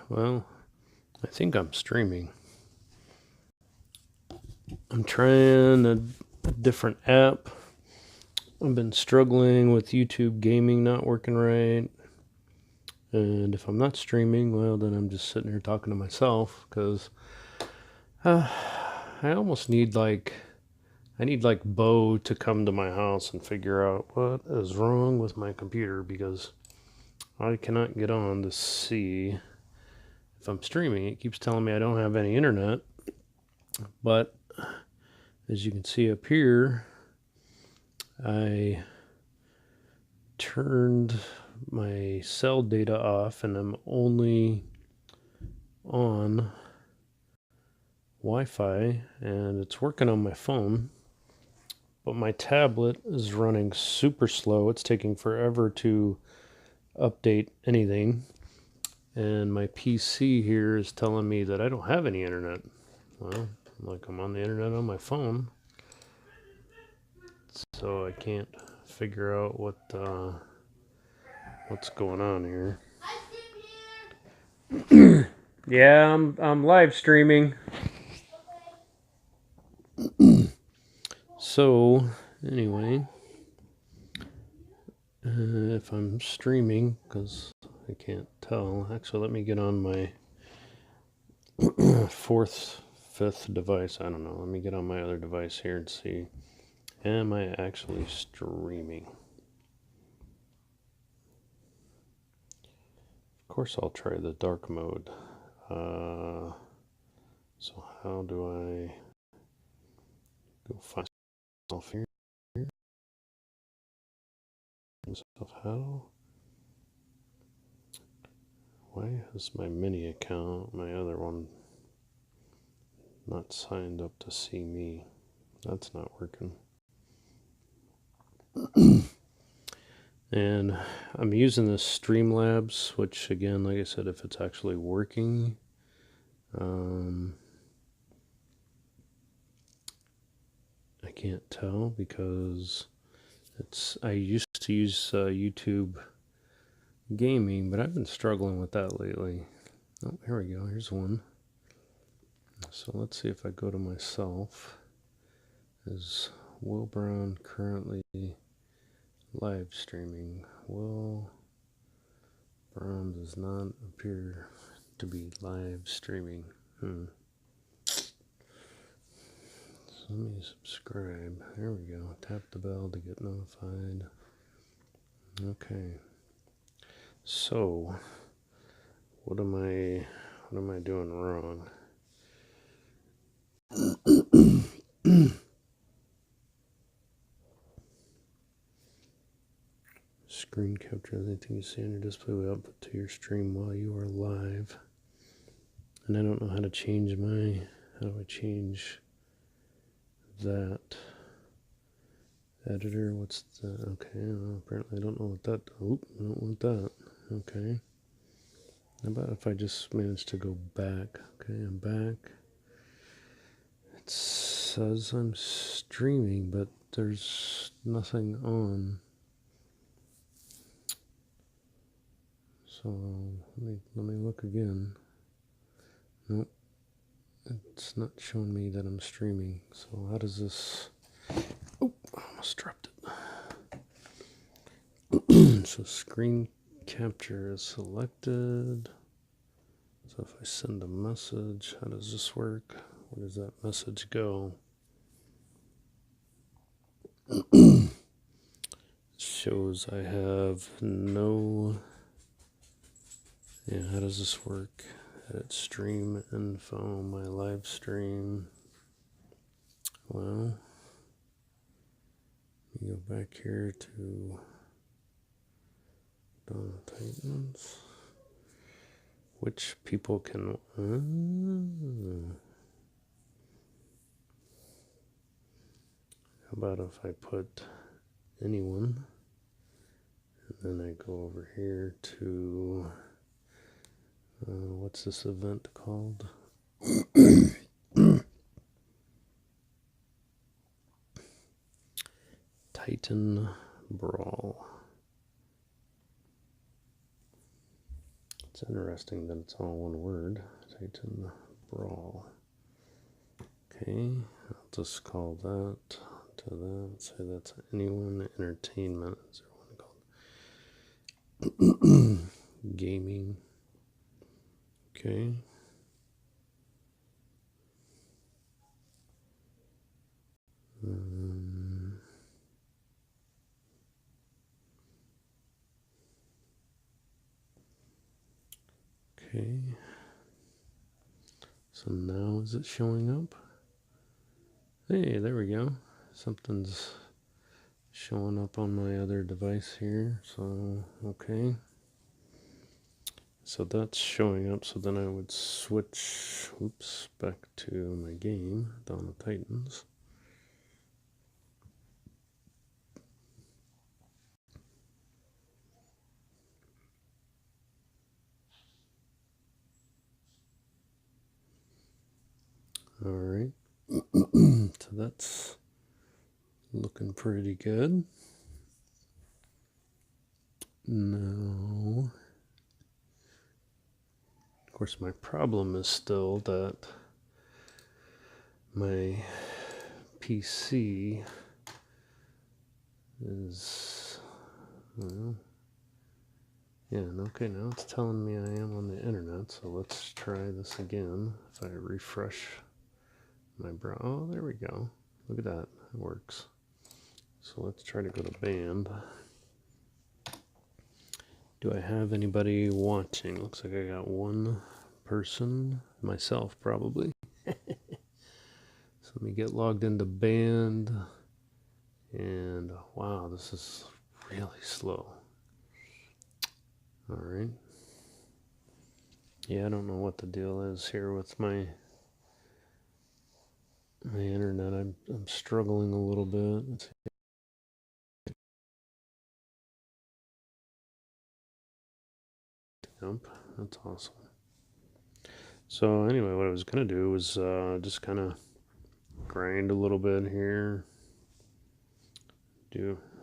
Well, I think I'm streaming. I'm trying a different app. I've been struggling with YouTube gaming not working right. And if I'm not streaming, well, then I'm just sitting here talking to myself because I almost need I need Bo to come to my house and figure out what is wrong with my computer because I cannot get on to see if I'm streaming. It keeps telling me I don't have any internet, but as you can see up here, I turned my cell data off and I'm only on Wi-Fi and it's working on my phone, but my tablet is running super slow. It's taking forever to update anything, and my PC here is telling me that I don't have any internet. Well, I'm on the internet on my phone, so I can't figure out what's going on here. Yeah, I'm live streaming. So anyway, if I'm streaming, because I can't tell. Actually, let me get on my fifth device. I don't know. Let me get on my other device here and see. Am I actually streaming? Of course, I'll try the dark mode. So how do I go find myself here? How? Why is my mini account, my other one, not signed up to see me? That's not working. And I'm using this Streamlabs, which again, like I said, if it's actually working, I can't tell because I used to use YouTube Gaming, but I've been struggling with that lately. Oh, here we go. Here's one. So let's see if I go to myself. Is Will Brown currently live streaming? Will Brown does not appear to be live streaming. So let me subscribe. There we go. Tap the bell to get notified. Okay. So what am I doing wrong? Screen capture anything you see on your display will output to your stream while you are live. And I don't know how to change how do I change that? Editor, what's that? Okay, well, apparently I don't know what that, I don't want that. Okay. How about if I just manage to go back? Okay, I'm back. It says I'm streaming, but there's nothing on. So let me look again. Nope, it's not showing me that I'm streaming. So how does this? Oh, I almost dropped it. So screen capture is selected. So if I send a message, how does this work? Where does that message go? Shows I have no. Yeah, how does this work? Edit stream info, my live stream. Well, you go back here to Titans. Which people can. How about if I put anyone, and then I go over here to. What's this event called? TitanBrawl. It's interesting that it's all one word. TitanBrawl. Okay, I'll just call that to that. Say that's Anyone Entertainment. Is there one called Gaming? Okay. Okay. So now is it showing up? Hey, there we go. Something's showing up on my other device here. So, okay. So that's showing up. So then I would switch, back to my game, Dawn of Titans. All right. So that's looking pretty good. Now, of course, my problem is still that my PC is, well, yeah, okay, now it's telling me I am on the internet, so let's try this again. If I refresh my browser, oh, there we go. Look at that, it works. So let's try to go to band. Do I have anybody watching? Looks like I got one person, myself probably. So let me get logged into band. And wow, this is really slow. All right. Yeah, I don't know what the deal is here with my internet. I'm struggling a little bit. Let's see. Yep, that's awesome. So anyway, what I was gonna do was just kind of grind a little bit here.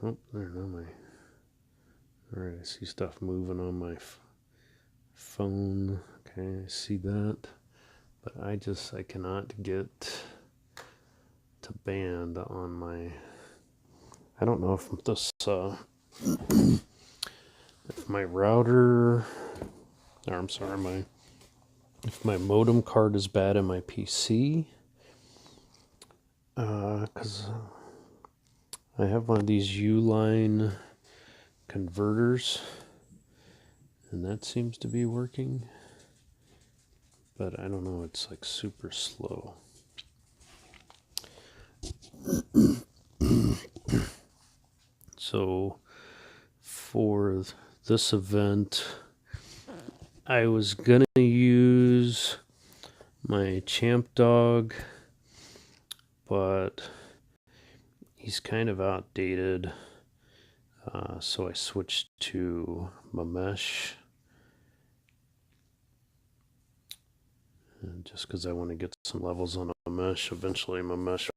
Oh, there, now my. All right, I see stuff moving on my phone. Okay, I see that, but I cannot get to band on my. I don't know if this if my router, or I'm sorry, if my modem card is bad in my PC, because I have one of these Uline converters, and that seems to be working, but I don't know, it's like super slow. So for this event, I was gonna use my champ dog, but he's kind of outdated, so I switched to Mamesh, and just because I want to get some levels on Mamesh. Eventually Mamesh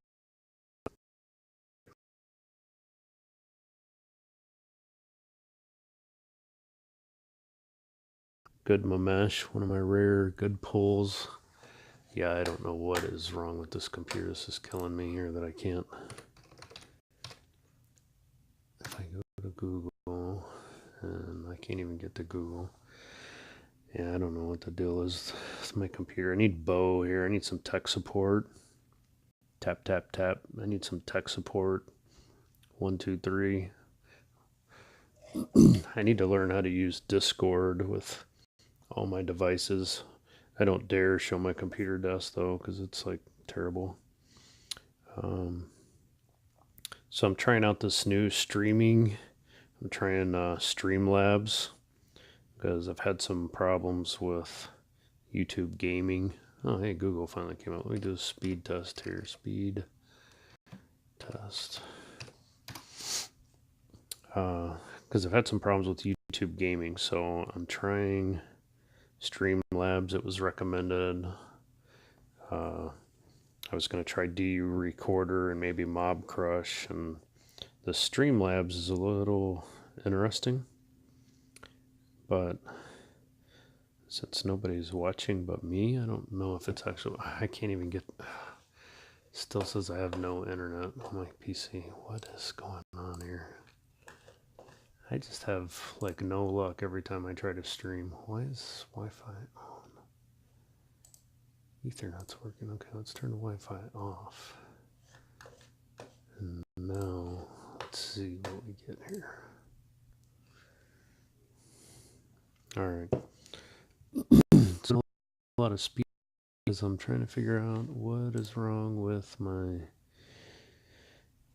good Mamesh, one of my rare good pulls. Yeah, I don't know what is wrong with this computer. This is killing me here that I can't. If I go to Google, and I can't even get to Google. Yeah, I don't know what the deal is with my computer. I need Bo here. I need some tech support. Tap, tap, tap. I need some tech support. 1, 2, 3. I need to learn how to use Discord with all my devices. I don't dare show my computer desk though, because it's like terrible. So I'm trying out this new streaming. I'm trying Streamlabs because I've had some problems with YouTube gaming. Oh, hey, Google finally came out. Let me do a speed test here. Speed test. Because I've had some problems with YouTube gaming, so I'm trying Streamlabs. It was recommended. I was going to try DU Recorder and maybe Mob Crush, and the Streamlabs is a little interesting, but since nobody's watching but me, I don't know if it's actually, I can't even get, still says I have no internet on my PC. What is going on here? I just have like no luck every time I try to stream. Why is Wi-Fi on? Ethernet's working. Okay, let's turn the Wi-Fi off. And now, let's see what we get here. All right. So a lot of speed as I'm trying to figure out what is wrong with my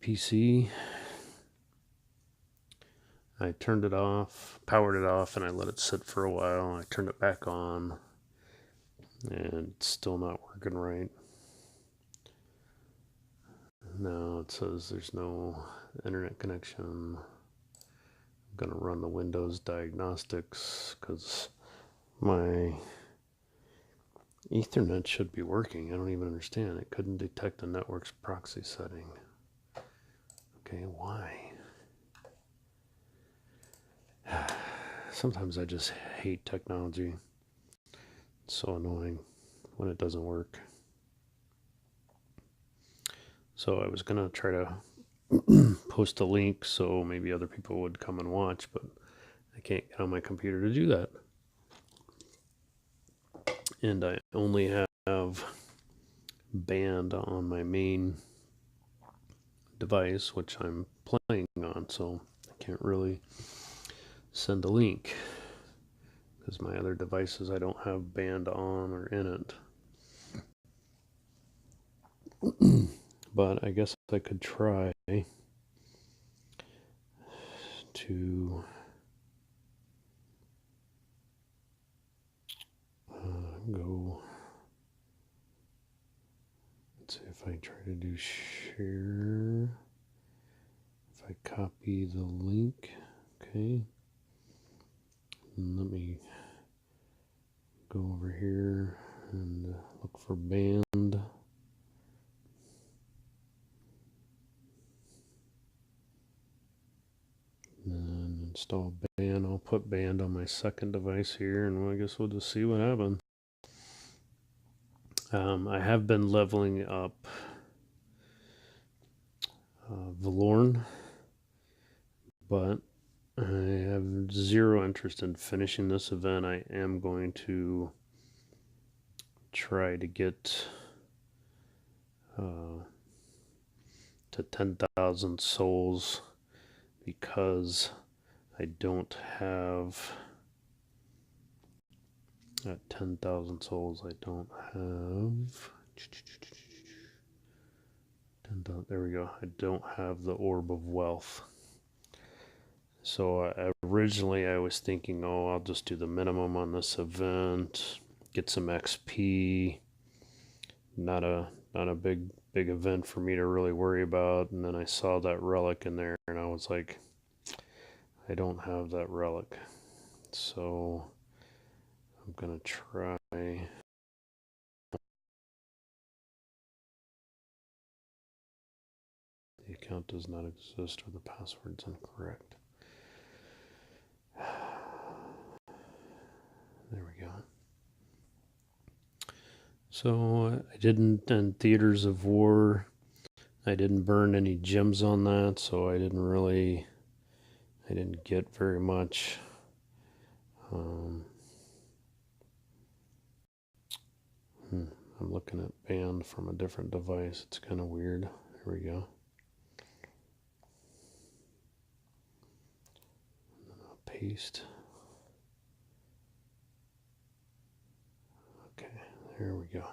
PC. I turned it off, powered it off, and I let it sit for a while. I turned it back on, and it's still not working right. Now it says there's no internet connection. I'm going to run the Windows diagnostics because my Ethernet should be working. I don't even understand. It couldn't detect the network's proxy setting. Okay, why? Sometimes I just hate technology. It's so annoying when it doesn't work. So I was going to try to post a link so maybe other people would come and watch, but I can't get on my computer to do that. And I only have band on my main device, which I'm playing on, so I can't really send a link because my other devices I don't have band on or in it. But I guess I could try to go. Let's see if I try to do share. If I copy the link, okay. And let me go over here and look for band. And install band. I'll put band on my second device here, and I guess we'll just see what happens. I have been leveling up Valorn, but I have zero interest in finishing this event. I am going to try to get to 10,000 souls because I don't have 10,000 souls. I don't have 10,000. There we go. I don't have the Orb of Wealth. So originally I was thinking, oh, I'll just do the minimum on this event, get some XP. Not a big event for me to really worry about. And then I saw that relic in there, and I was like, I don't have that relic, so I'm gonna try. The account does not exist or the password's incorrect. There we go. So I didn't, in Theaters of War, I didn't burn any gems on that, so I didn't get very much. I'm looking at band from a different device. It's kind of weird. Here we go. Paste. Okay, there we go.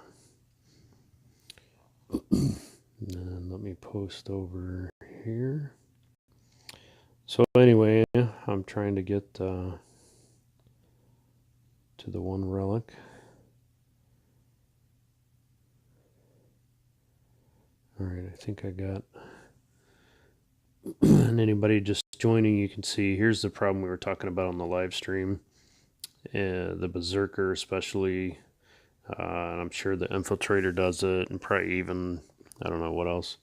And let me post over here. So anyway, I'm trying to get to the one relic. All right, I think I got. And anybody just joining, you can see here's the problem we were talking about on the live stream. The Berserker especially, and I'm sure the Infiltrator does it, and probably even, I don't know what else.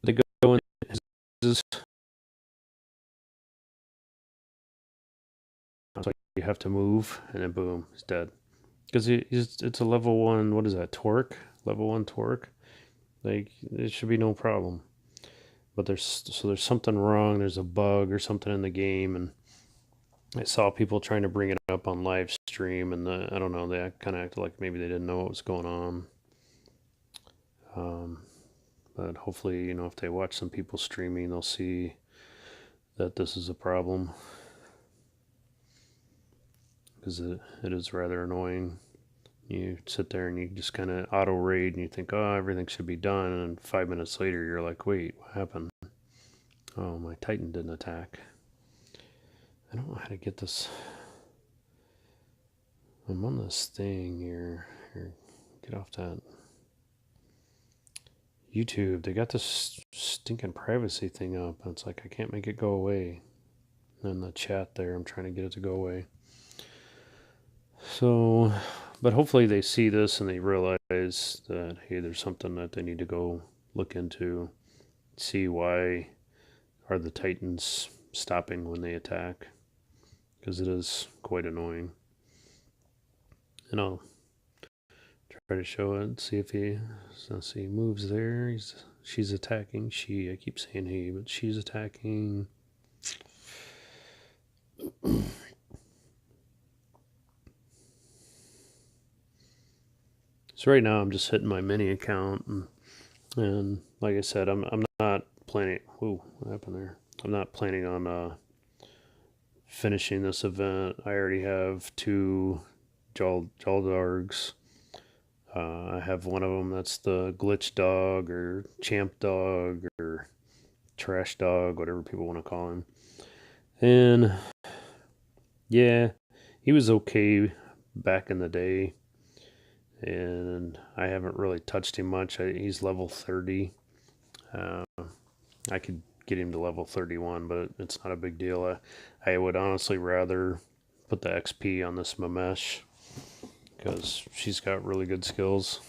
They go in, you have to move, and then boom, he's dead. Because it's a level 1, what is that, torque? Level 1 torque? Like, it should be no problem. But there's something wrong, there's a bug or something in the game, and I saw people trying to bring it up on live stream, and I don't know, they kind of acted like maybe they didn't know what was going on. But hopefully, if they watch some people streaming, they'll see that this is a problem. Because it is rather annoying. You sit there and you just kind of auto raid and you think, oh, everything should be done. And 5 minutes later, you're like, wait, what happened? Oh, my Titan didn't attack. I don't know how to get this. I'm on this thing here. Here, get off that. YouTube, they got this stinking privacy thing up. And it's like, I can't make it go away. And the chat there, I'm trying to get it to go away. So, but hopefully they see this and they realize that, hey, there's something that they need to go look into, see why are the Titans stopping when they attack, because it is quite annoying. And I'll try to show it, see if he moves there. She's attacking. I keep saying he, but she's attacking. So right now I'm just hitting my mini account, and like I said, I'm not planning. Whoa, what happened there? I'm not planning on finishing this event. I already have 2 Jaldargs. I have one of them that's the glitch dog or champ dog or trash dog, whatever people want to call him. And yeah, he was okay back in the day, and I haven't really touched him much. He's level 30. I could get him to level 31, but it's not a big deal. I would honestly rather put the XP on this Mamesh, because she's got really good skills.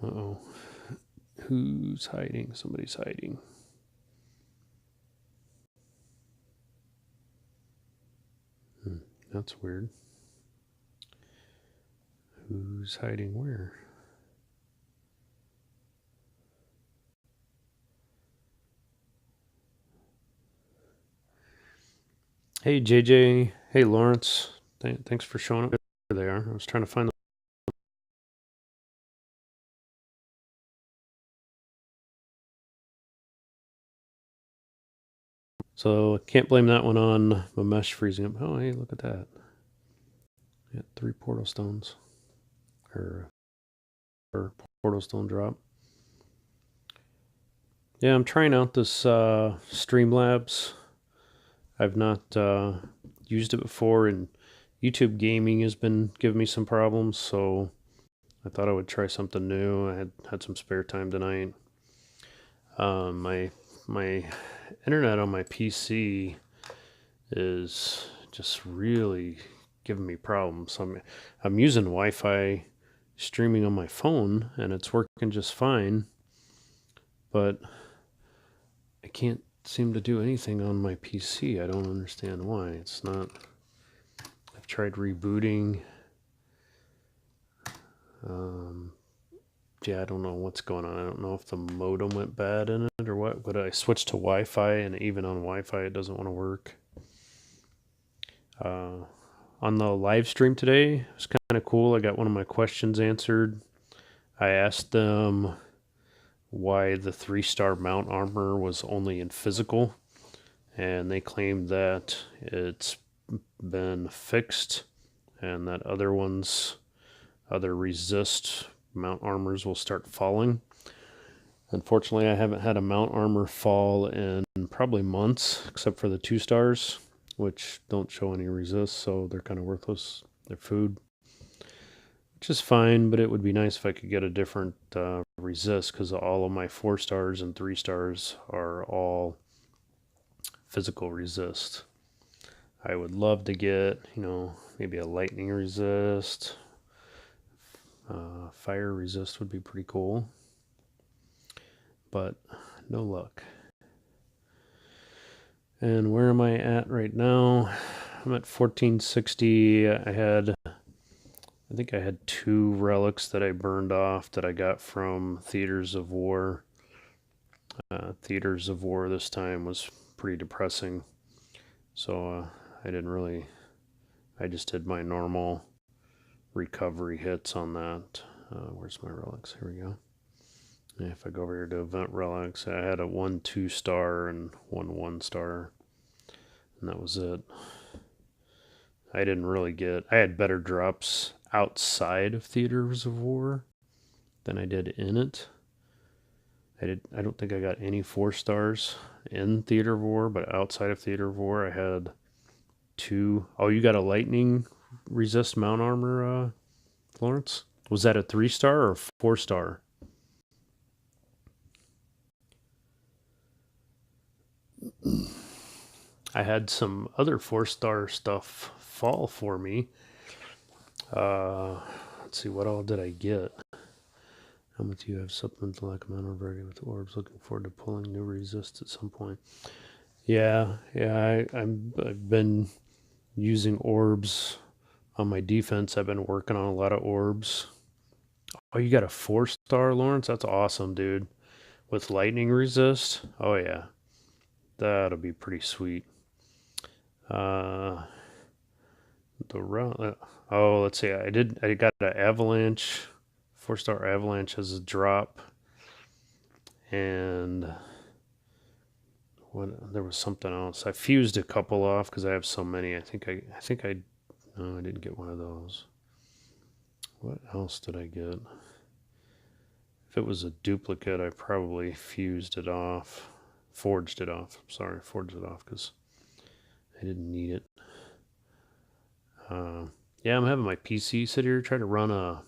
Uh-oh. Who's hiding? Somebody's hiding. That's weird. Who's hiding where? Hey, JJ. Hey, Lawrence. Thanks for showing up. There they are. I was trying to find them. So I can't blame that one on Mamesh freezing up. Oh, hey, look at that. Yeah, 3 portal stones. Or portal stone drop. Yeah, I'm trying out this Streamlabs. I've not used it before, and YouTube gaming has been giving me some problems, so I thought I would try something new. I had some spare time tonight. My internet on my PC is just really giving me problems. I'm using Wi-Fi streaming on my phone, and it's working just fine, but I can't seem to do anything on my PC. I don't understand why. It's not. I've tried rebooting. Yeah, I don't know what's going on. I don't know if the modem went bad in it or what, but I switched to Wi-Fi, and even on Wi-Fi it doesn't want to work. On the live stream today, it was kind of cool. I got one of my questions answered. I asked them why the 3-star mount armor was only in physical, and they claimed that it's been fixed and that other resist mount armors will start falling. Unfortunately, I haven't had a mount armor fall in probably months, except for the 2 stars, which don't show any resist, so they're kind of worthless. They're food, which is fine, but it would be nice if I could get a different resist, because all of my 4 stars and 3 stars are all physical resist. I would love to get, maybe a lightning resist. Fire resist would be pretty cool, but no luck. And where am I at right now? I'm at 1460. I think I had 2 relics that I burned off that I got from Theaters of War. Theaters of War this time was pretty depressing. So I just did my normal recovery hits on that. Where's my relics? Here we go. And if I go over here to event relics, I had a 1 2-star and 1 1-star. And that was it. I had better drops outside of Theaters of War than I did in it. I don't think I got any 4 stars in Theater of War, but outside of Theater of War, I had 2. Oh, you got a lightning resist mount armor, Lawrence? Was that a 3-star or 4-star? I had some other 4-star stuff fall for me. Let's see, what all did I get? How much do you have supplemental like amount of variety with orbs? Looking forward to pulling new resist at some point. Yeah. I've been using orbs on my defense. I've been working on a lot of orbs. Oh, you got a 4-star, Lawrence? That's awesome, dude. With lightning resist? Oh yeah, that'll be pretty sweet. Let's see. I got an avalanche. 4-star avalanche as a drop, and there was something else. I fused a couple off because I have so many. No, I didn't get one of those. What else did I get? If it was a duplicate, I probably forged it off. Forged it off because I didn't need it. Yeah, I'm having my PC sit here try to run a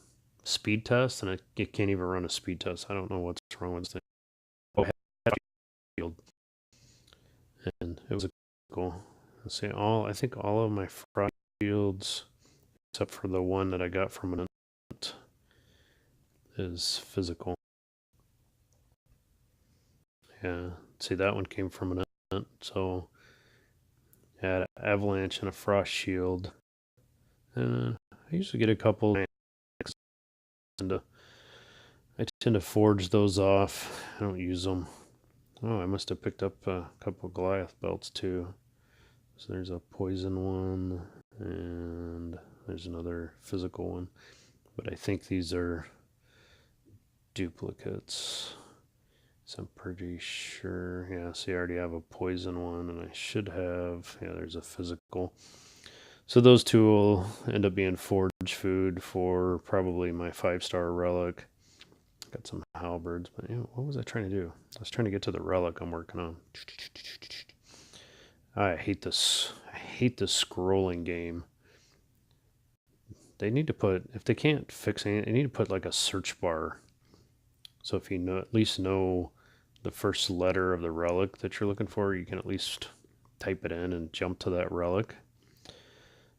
speed test, and it can't even run a speed test. I don't know what's wrong with this thing. Oh, field, and it was cool. Let's see, I think all of my frost shields, except for the one that I got from an event, is physical. Yeah, see, that one came from an event, so I had an avalanche and a frost shield. And I usually get a couple. I tend to forge those off. I don't use them. Oh, I must have picked up a couple Goliath belts too. So there's a poison one, and there's another physical one. But I think these are duplicates. So I'm pretty sure. Yeah, see, I already have a poison one, and I should have. Yeah, there's a physical. So those 2 will end up being forge food for probably my 5-star relic. Got some halberds, but what was I trying to do? I was trying to get to the relic I'm working on. I hate this. I hate this scrolling game. They need to put, if they can't fix it, they need to put like a search bar. So if you at least know the first letter of the relic that you're looking for, you can at least type it in and jump to that relic.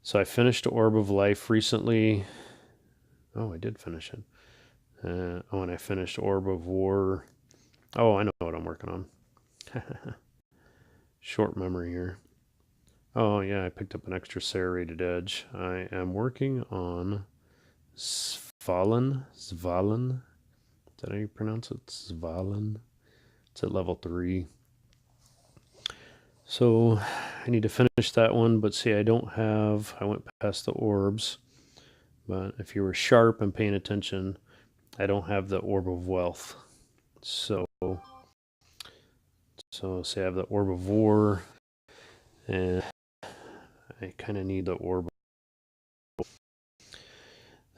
So I finished Orb of Life recently. Oh, I did finish it. And I finished Orb of War. Oh, I know what I'm working on. Short memory here. Oh, yeah, I picked up an extra serrated edge. I am working on Svalin. Is that how you pronounce it? Svalin. It's at level 3. So I need to finish that one, but see, I went past the orbs. But if you were sharp and paying attention, I don't have the Orb of Wealth. So say I have the Orb of War, and I kind of need the Orb.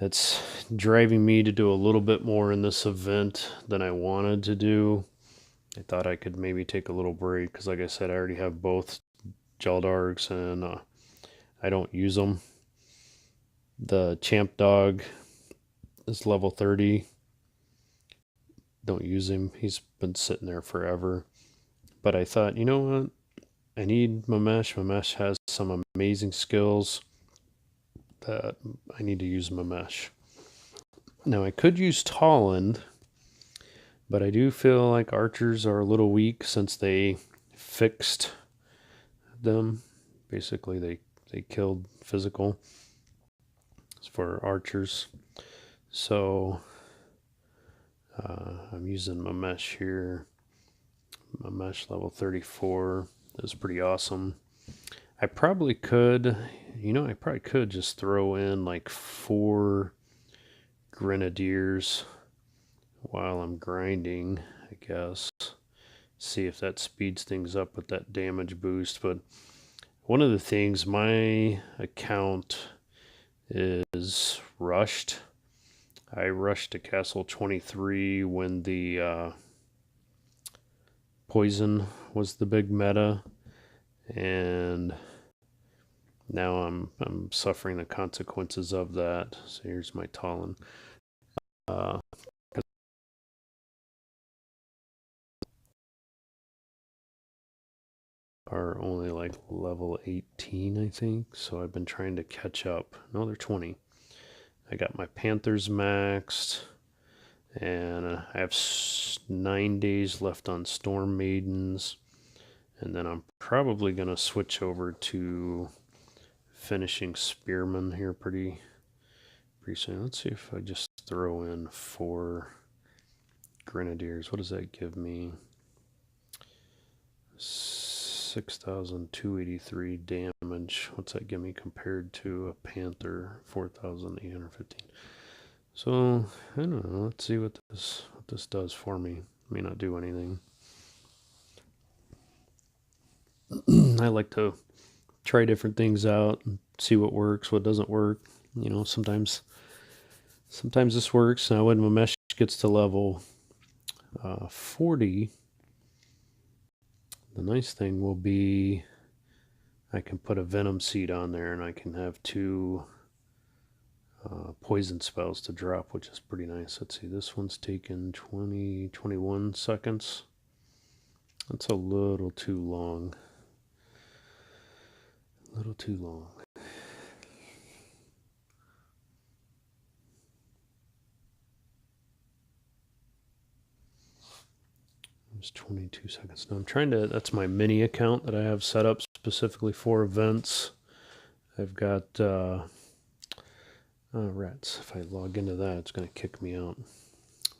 That's driving me to do a little bit more in this event than I wanted to do. I thought I could maybe take a little break because, like I said, I already have both Jaldargs, and I don't use them. The Champ Dog is level 30. Don't use him. He's been sitting there forever. But I thought, you know what? I need Mamesh. Mamesh has some amazing skills that I need to use Mamesh. Now, I could use Tolland, but I do feel like archers are a little weak since they fixed them. Basically, they killed physical for archers. So I'm using my mesh here. My mesh level 34 is pretty awesome. I probably could, I probably could just throw in like 4 grenadiers while I'm grinding, I guess. See if that speeds things up with that damage boost. But one of the things, my account is rushed. I rushed to Castle 23 when the poison was the big meta, and now I'm suffering the consequences of that. So here's my Talon. Are only like level 18, I think. So I've been trying to catch up. No, they're 20. I got my Panthers maxed, and I have 9 days left on Storm Maidens, and then I'm probably going to switch over to finishing Spearmen here pretty soon. Let's see if I just throw in 4 Grenadiers. What does that give me? 6,283 damage. What's that give me compared to a Panther? 4,815. So I don't know. Let's see what this does for me. May not do anything. I like to try different things out and see what works, what doesn't work. Sometimes this works. Now when my mesh gets to level 40, the nice thing will be I can put a venom seed on there, and I can have 2 poison spells to drop, which is pretty nice. Let's see, this one's taken 21 seconds. That's a little too long. A little too long. It's 22 seconds. Now I'm trying to, that's my mini account that I have set up specifically for events. I've got rats. If I log into that, it's going to kick me out.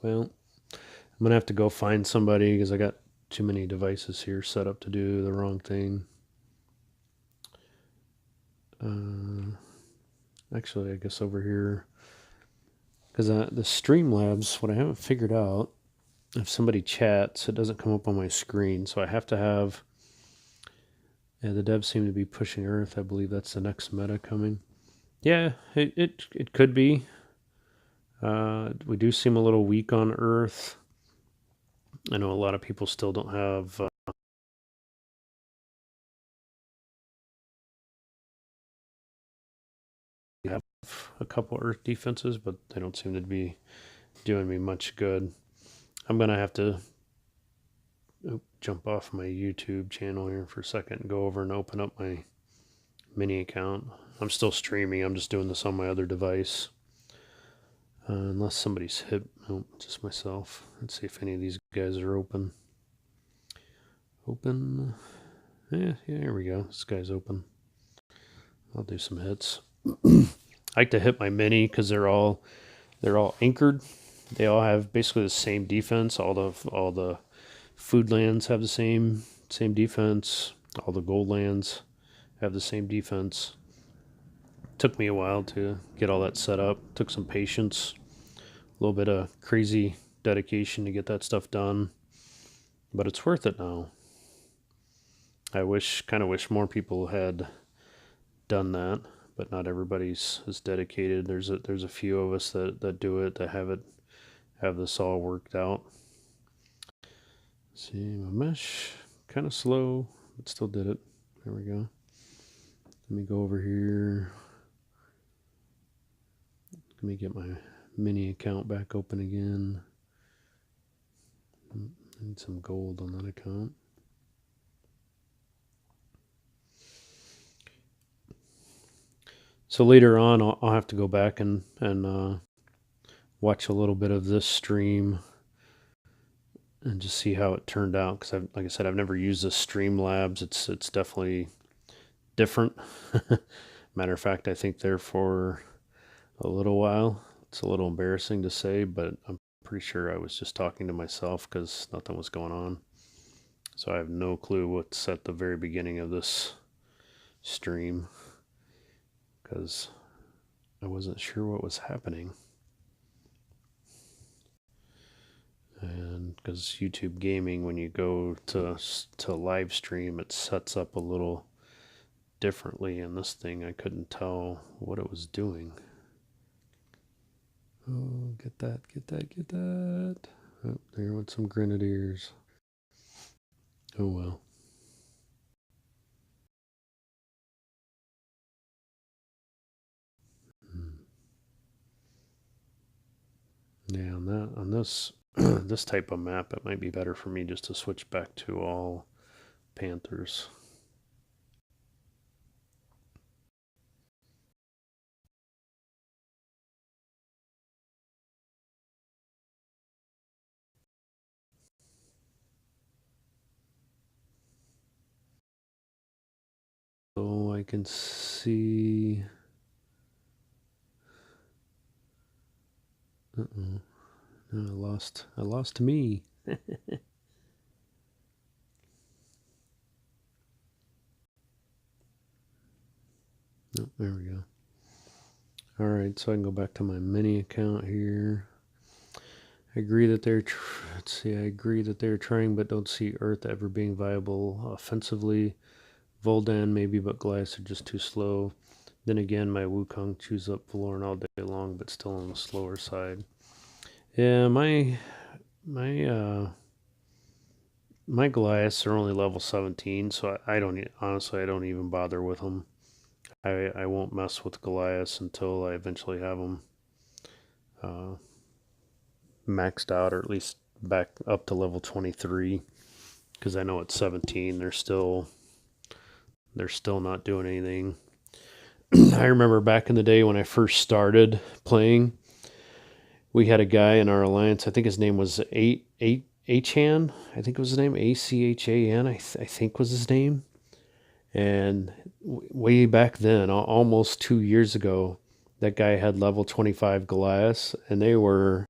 Well, I'm going to have to go find somebody because I got too many devices here set up to do the wrong thing. Actually, I guess over here, because the Streamlabs, what I haven't figured out, if somebody chats, it doesn't come up on my screen, so I have to have, the devs seem to be pushing Earth. I believe that's the next meta coming. Yeah, it could be. We do seem a little weak on Earth. I know a lot of people still don't have a couple Earth defenses, but they don't seem to be doing me much good. I'm going to have to jump off my YouTube channel here for a second and go over and open up my mini account. I'm still streaming. I'm just doing this on my other device. Unless somebody's hit. Nope, just myself. Let's see if any of these guys are open. Open. Yeah, here we go. This guy's open. I'll do some hits. I like to hit my mini because they're all anchored. They all have basically the same defense. All the food lands have the same defense. All the gold lands have the same defense. Took me a while to get all that set up. Took some patience, a little bit of crazy dedication to get that stuff done, but it's worth it now. I kind of wish more people had done that, but not everybody's as dedicated. There's a few of us that do it, that have this all worked out. See, my mesh kind of slow, but still did it. There we go. Let me go over here. Let me get my mini account back open again. I need some gold on that account. So later on, I'll have to go back and watch a little bit of this stream and just see how it turned out. Because like I said, I've never used this Streamlabs. It's definitely different. Matter of fact, I think they're for a little while. It's a little embarrassing to say, but I'm pretty sure I was just talking to myself because nothing was going on. So I have no clue what's at the very beginning of this stream because I wasn't sure what was happening. And because YouTube gaming, when you go to live stream, it sets up a little differently. And this thing, I couldn't tell what it was doing. Oh, get that, get that, get that. Oh, there went some grenadiers. Oh well. Yeah, on this this type of map, it might be better for me just to switch back to all Panthers. So I can see. Uh-oh. No, I lost me. Oh, there we go. All right, so I can go back to my mini account here. I agree that they're. Let's see. I agree that they're trying, but don't see Earth ever being viable offensively. Voldan maybe, but Goliaths are just too slow. Then again, my Wukong chews up Valoran all day long, but still on the slower side. Yeah, my Goliaths are only level 17, so I don't honestly I don't even bother with them. I won't mess with Goliaths until I eventually have them maxed out, or at least back up to level 23. Because I know at 17 they're still not doing anything. I remember back in the day when I first started playing, we had a guy in our alliance. I think his name was Achan. I think it was his name, Achan. I think was his name. And way back then, almost 2 years ago, that guy had level 25 Goliaths, and they were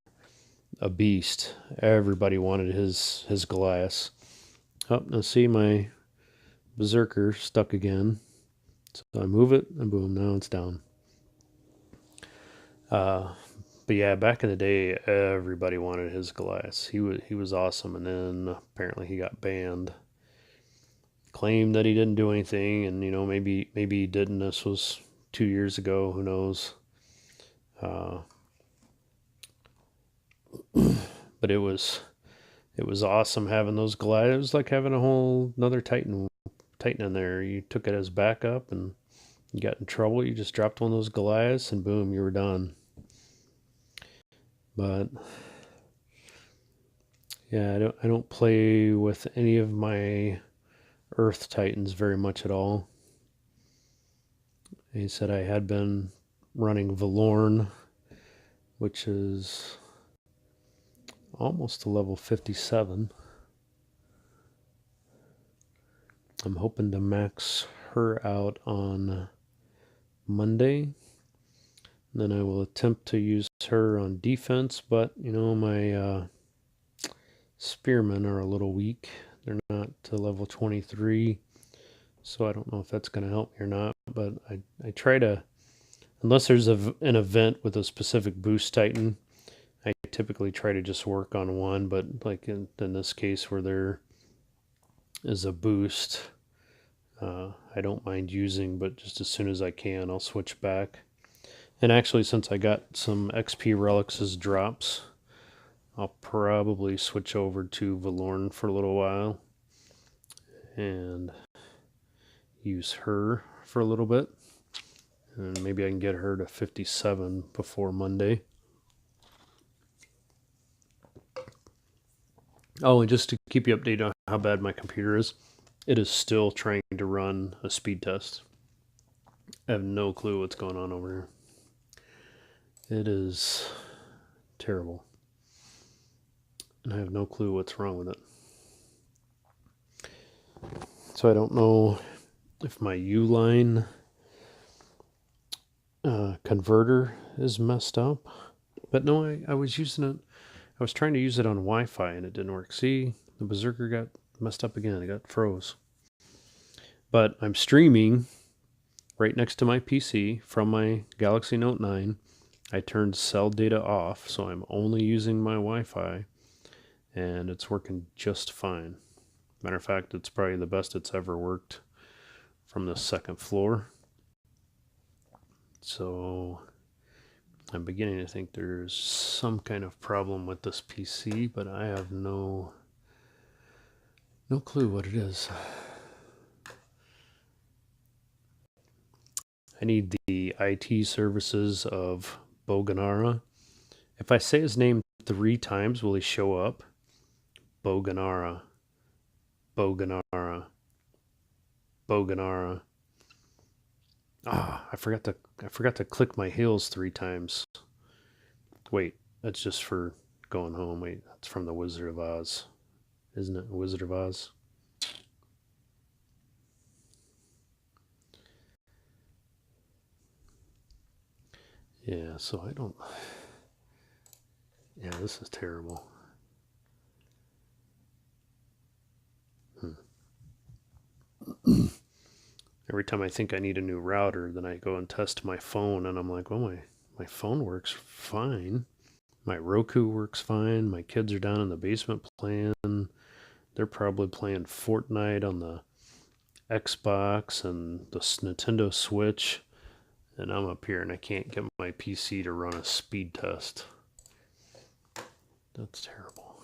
a beast. Everybody wanted his Goliaths. Oh, now see, my Berserker stuck again. So I move it, and boom, now it's down. But yeah, back in the day, everybody wanted his Goliaths. He was awesome, and then apparently he got banned. Claimed that he didn't do anything, and maybe he didn't. This was 2 years ago. Who knows? But it was awesome having those Goliaths. It was like having a whole another Titan in there. You took it as backup, and you got in trouble. You just dropped one of those Goliaths, and boom, you were done. But yeah, I don't play with any of my Earth Titans very much at all. He said I had been running Valoran, which is almost to level 57. I'm hoping to max her out on Monday. Then I will attempt to use her on defense, but my spearmen are a little weak. They're not to level 23, so I don't know if that's going to help me or not. But I try to, unless there's an event with a specific boost Titan, I typically try to just work on one. But like in this case where there is a boost, I don't mind using, but just as soon as I can, I'll switch back. And actually, since I got some XP relics as drops, I'll probably switch over to Valoran for a little while and use her for a little bit. And maybe I can get her to 57 before Monday. Oh, and just to keep you updated on how bad my computer is, it is still trying to run a speed test. I have no clue what's going on over here. It is terrible. And I have no clue what's wrong with it. So I don't know if my Uline converter is messed up. But no, I was using it. I was trying to use it on Wi-Fi and it didn't work. See, the Berserker got messed up again. It got froze. But I'm streaming right next to my PC from my Galaxy Note 9. I turned cell data off, so I'm only using my Wi-Fi, and it's working just fine. Matter of fact, it's probably the best it's ever worked from the second floor. So I'm beginning to think there's some kind of problem with this PC, but I have no clue what it is. I need the IT services of Boganara. If I say his name 3 times, will he show up? Boganara. Boganara. Boganara. I forgot to click my heels 3 times. Wait, that's just for going home. Wait, that's from the Wizard of Oz. Isn't it? Wizard of Oz? Yeah, so I don't... Yeah, this is terrible. Every time I think I need a new router, then I go and test my phone, and I'm like, oh, my phone works fine. My Roku works fine. My kids are down in the basement playing. They're probably playing Fortnite on the Xbox and the Nintendo Switch. And I'm up here and I can't get my PC to run a speed test. That's terrible.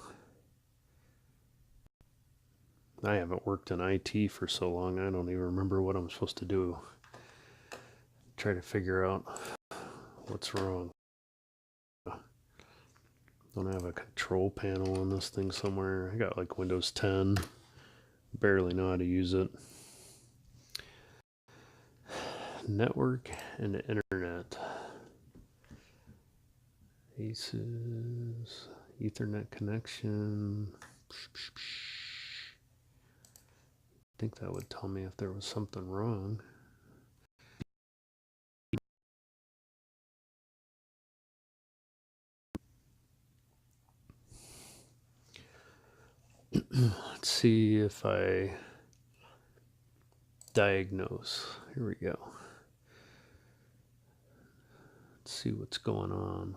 I haven't worked in IT for so long, I don't even remember what I'm supposed to do. Try to figure out what's wrong. Don't have a control panel on this thing somewhere. I got like Windows 10. Barely know how to use it. Network and internet. Aces. Ethernet connection. I think that would tell me if there was something wrong. Let's see if I diagnose. Here we go. Let's see what's going on.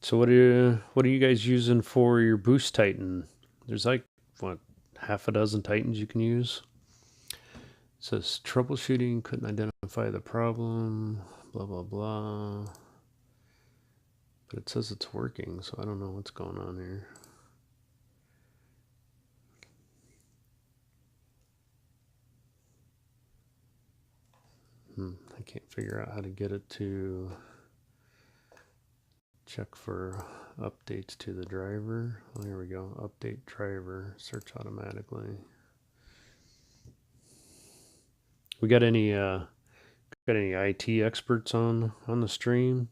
So what are you guys using for your boost Titan? There's like what, half a dozen Titans you can use. It says troubleshooting, couldn't identify the problem, blah blah blah. But it says it's working, so I don't know what's going on here. I can't figure out how to get it to check for updates to the driver. Oh, here we go. Update driver. Search automatically. We got any IT experts on the stream?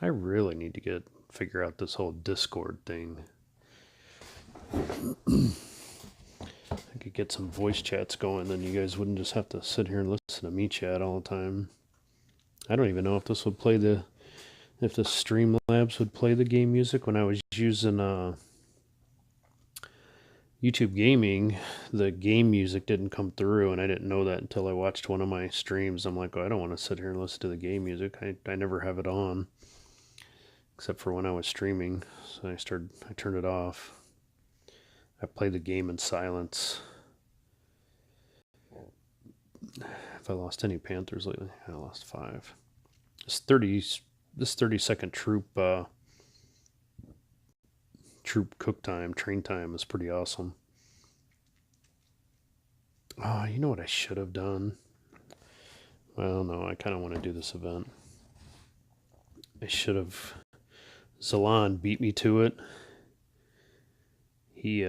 I really need to figure out this whole Discord thing. I could get some voice chats going, then you guys wouldn't just have to sit here and listen to me chat all the time. I don't even know if this would play if the Streamlabs would play the game music. When I was using YouTube Gaming, the game music didn't come through, and I didn't know that until I watched one of my streams. I'm like, oh, I don't want to sit here and listen to the game music. I never have it on, except for when I was streaming. So I turned it off. I play the game in silence. Have I lost any Panthers lately? I lost 5. This 30-second troop cook time, train time is pretty awesome. Oh, you know what I should have done? Well, no, I kind of want to do this event. I should have... Zalan beat me to it. He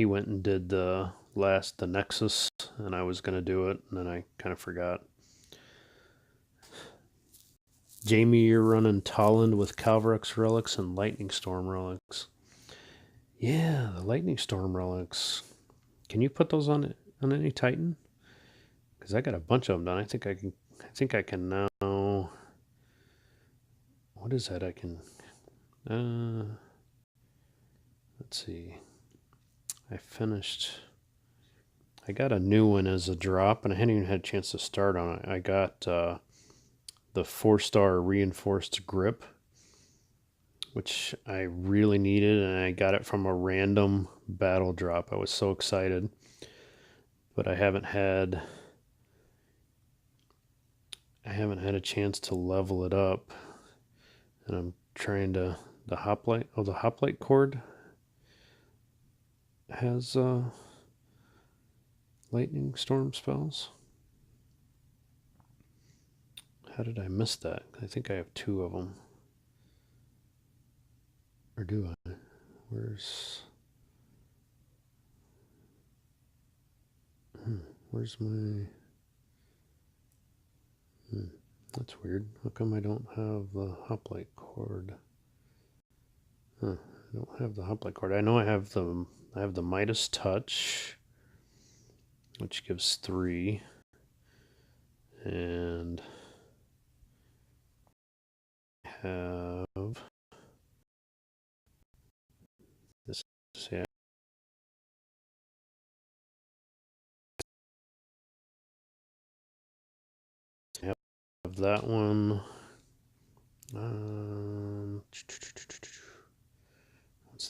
went and did the Nexus, and I was going to do it, and then I kind of forgot. Jamie, you're running Tolland with Calvarex relics and Lightning Storm relics. Yeah, the Lightning Storm relics. Can you put those on any Titan? Because I got a bunch of them done. I think I can now. What is that? I can. Let's see. I got a new one as a drop, and I hadn't even had a chance to start on it. I got the 4-star reinforced grip, which I really needed, and I got it from a random battle drop. I was so excited, but I haven't had a chance to level it up, and I'm trying to the hoplite. Oh, the hoplite cord has lightning storm spells. How did I miss that? I think I have 2 of them. Or do I? Where's my... That's weird. How come I don't have the hoplite cord? I don't have the hoplite cord. I know I have the Midas Touch, which gives 3. And have this. See, I have that one. What's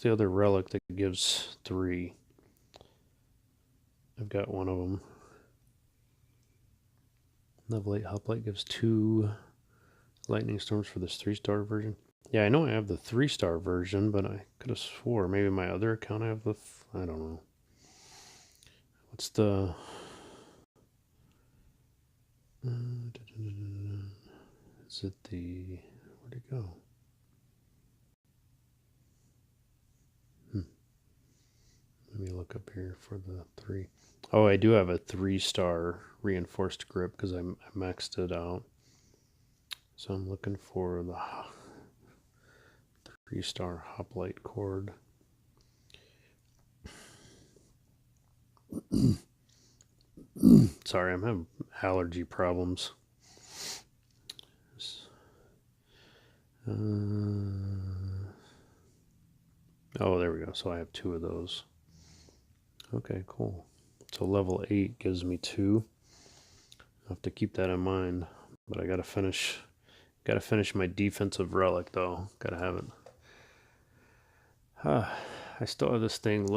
the other relic that gives 3? I've got one of them. Level 8 hoplite gives 2 lightning storms for this 3-star version. Yeah, I know I have the 3-star version, but I could have swore maybe my other account I have the... I don't know. What's the... Is it the... Where'd it go? Let me look up here for the 3. Oh, I do have a 3-star reinforced grip because I maxed it out. So I'm looking for the 3-star hoplite cord. Sorry, I'm having allergy problems. Oh, there we go. So I have 2 of those. Okay, cool. So level 8 gives me 2. I'll have to keep that in mind. But I gotta finish my defensive relic though. Gotta have it. I still have this thing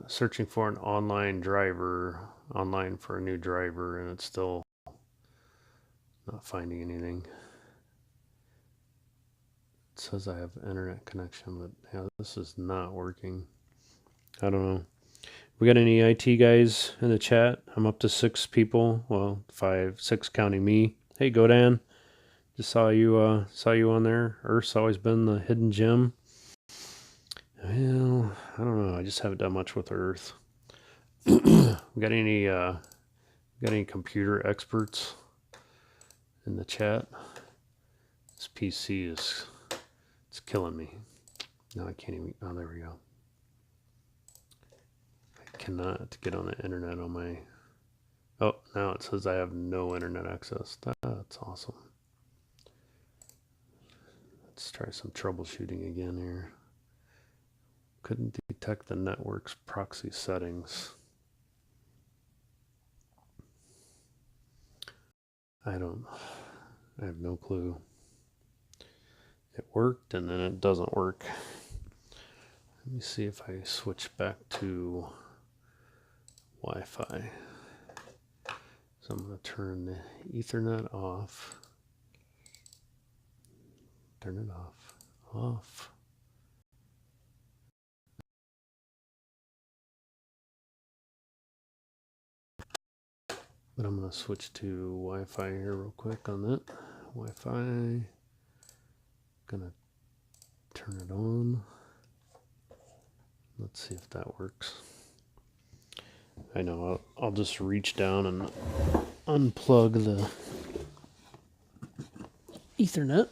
searching for an online for a new driver, and it's still not finding anything. It says I have internet connection, but yeah, this is not working. I don't know. We got any IT guys in the chat? I'm up to 6 people. Well, 5, 6 counting me. Hey, Godan. Just saw you on there. Earth's always been the hidden gem. Well, I don't know. I just haven't done much with Earth. We got any computer experts in the chat? This PC it's killing me. No, I can't even. Oh, there we go. I cannot get on the internet on my... Oh, now it says I have no internet access. That's awesome. Let's try some troubleshooting again here. Couldn't detect the network's proxy settings. I have no clue. It worked and then it doesn't work. Let me see if I switch back to Wi-Fi. So I'm going to turn the Ethernet off. Turn it off. Off. But I'm going to switch to Wi-Fi here real quick on that. Wi-Fi. Gonna turn it on. Let's see if that works. I know I'll just reach down and unplug Ethernet.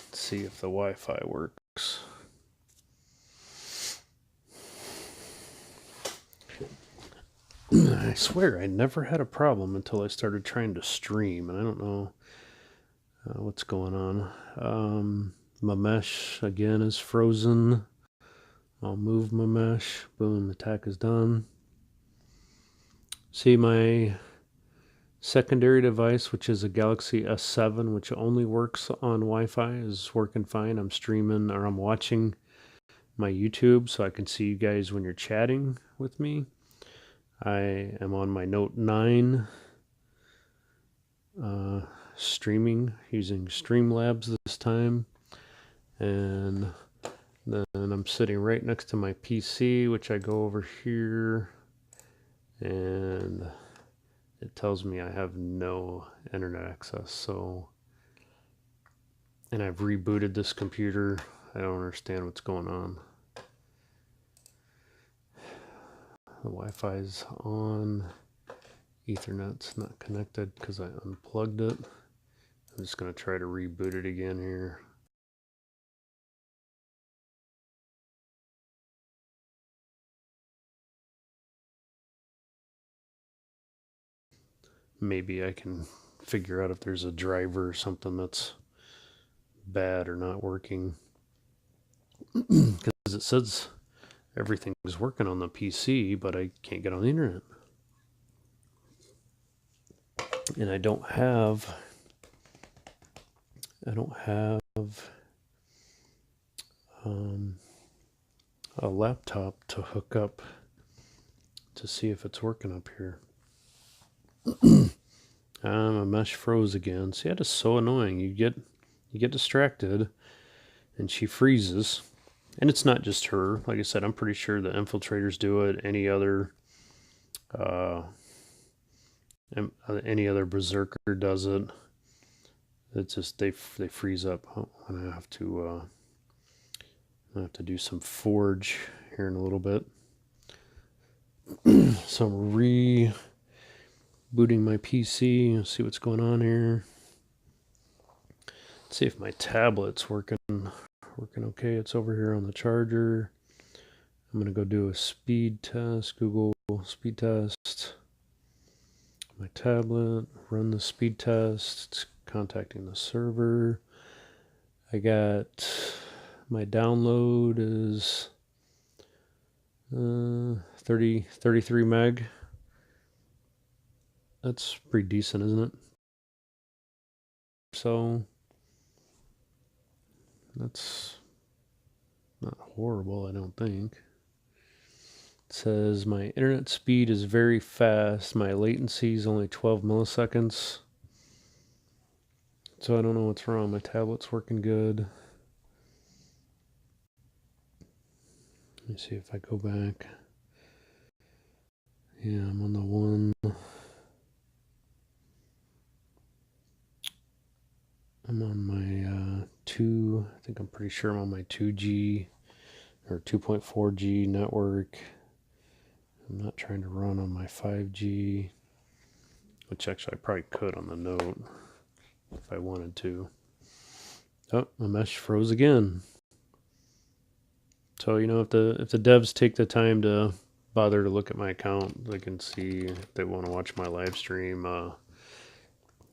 Let's see if the Wi-Fi works. I swear I never had a problem until I started trying to stream, and I don't know what's going on. My mesh again is frozen. I'll move my mesh. Boom, attack is done. See, my secondary device, which is a Galaxy S7, which only works on Wi-Fi, is working fine. I'm streaming, or I'm watching my YouTube so I can see you guys when you're chatting with me. I am on my Note 9 streaming using Streamlabs this time, and then I'm sitting right next to my PC, which I go over here and it tells me I have no internet access. So, and I've rebooted this computer. I don't understand what's going on. The Wi-Fi's on. Ethernet's not connected because I unplugged it. I'm just going to try to reboot it again here. Maybe I can figure out if there's a driver or something that's bad or not working. Because it says everything's working on the PC, but I can't get on the internet. And I don't have a laptop to hook up to see if it's working up here. My mesh froze again. See, that is so annoying. You get distracted and she freezes. And it's not just her. Like I said, I'm pretty sure the infiltrators do it. Any other berserker does it. It's just they freeze up. Oh, and I have to do some forge here in a little bit. So I'm rebooting my PC. See what's going on here. Let's see if my tablet's working okay. It's over here on the charger. I'm gonna go do a speed test. Google speed test. My tablet, run the speed test. It's contacting the server. I got my download is 33 meg. That's pretty decent, isn't it? So that's not horrible, I don't think. It says my internet speed is very fast. My latency is only 12 milliseconds. So I don't know what's wrong. My tablet's working good. Let me see if I go back. Yeah, I'm on the one. I'm on my 2. I think I'm pretty sure I'm on my 2G or 2.4G network. I'm not trying to run on my 5G, which actually I probably could on the Note if I wanted to. Oh, my mesh froze again. So, you know, if the devs take the time to bother to look at my account, they can see if they want to watch my live stream.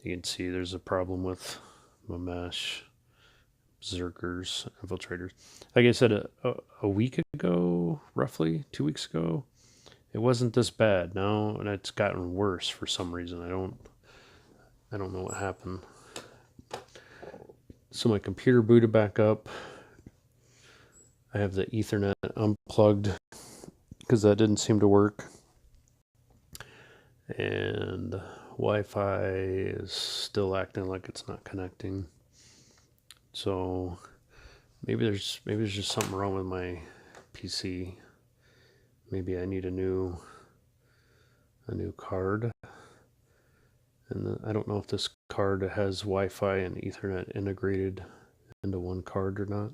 You can see there's a problem with my mesh, berserkers, infiltrators. Like I said, a week ago, roughly 2 weeks ago, it wasn't this bad. Now it's gotten worse for some reason. I don't know what happened. So my computer booted back up. I have the Ethernet unplugged because that didn't seem to work. And Wi-Fi is still acting like it's not connecting. So maybe there's just something wrong with my PC. Maybe I need a new card. And I don't know if this card has Wi-Fi and Ethernet integrated into one card or not.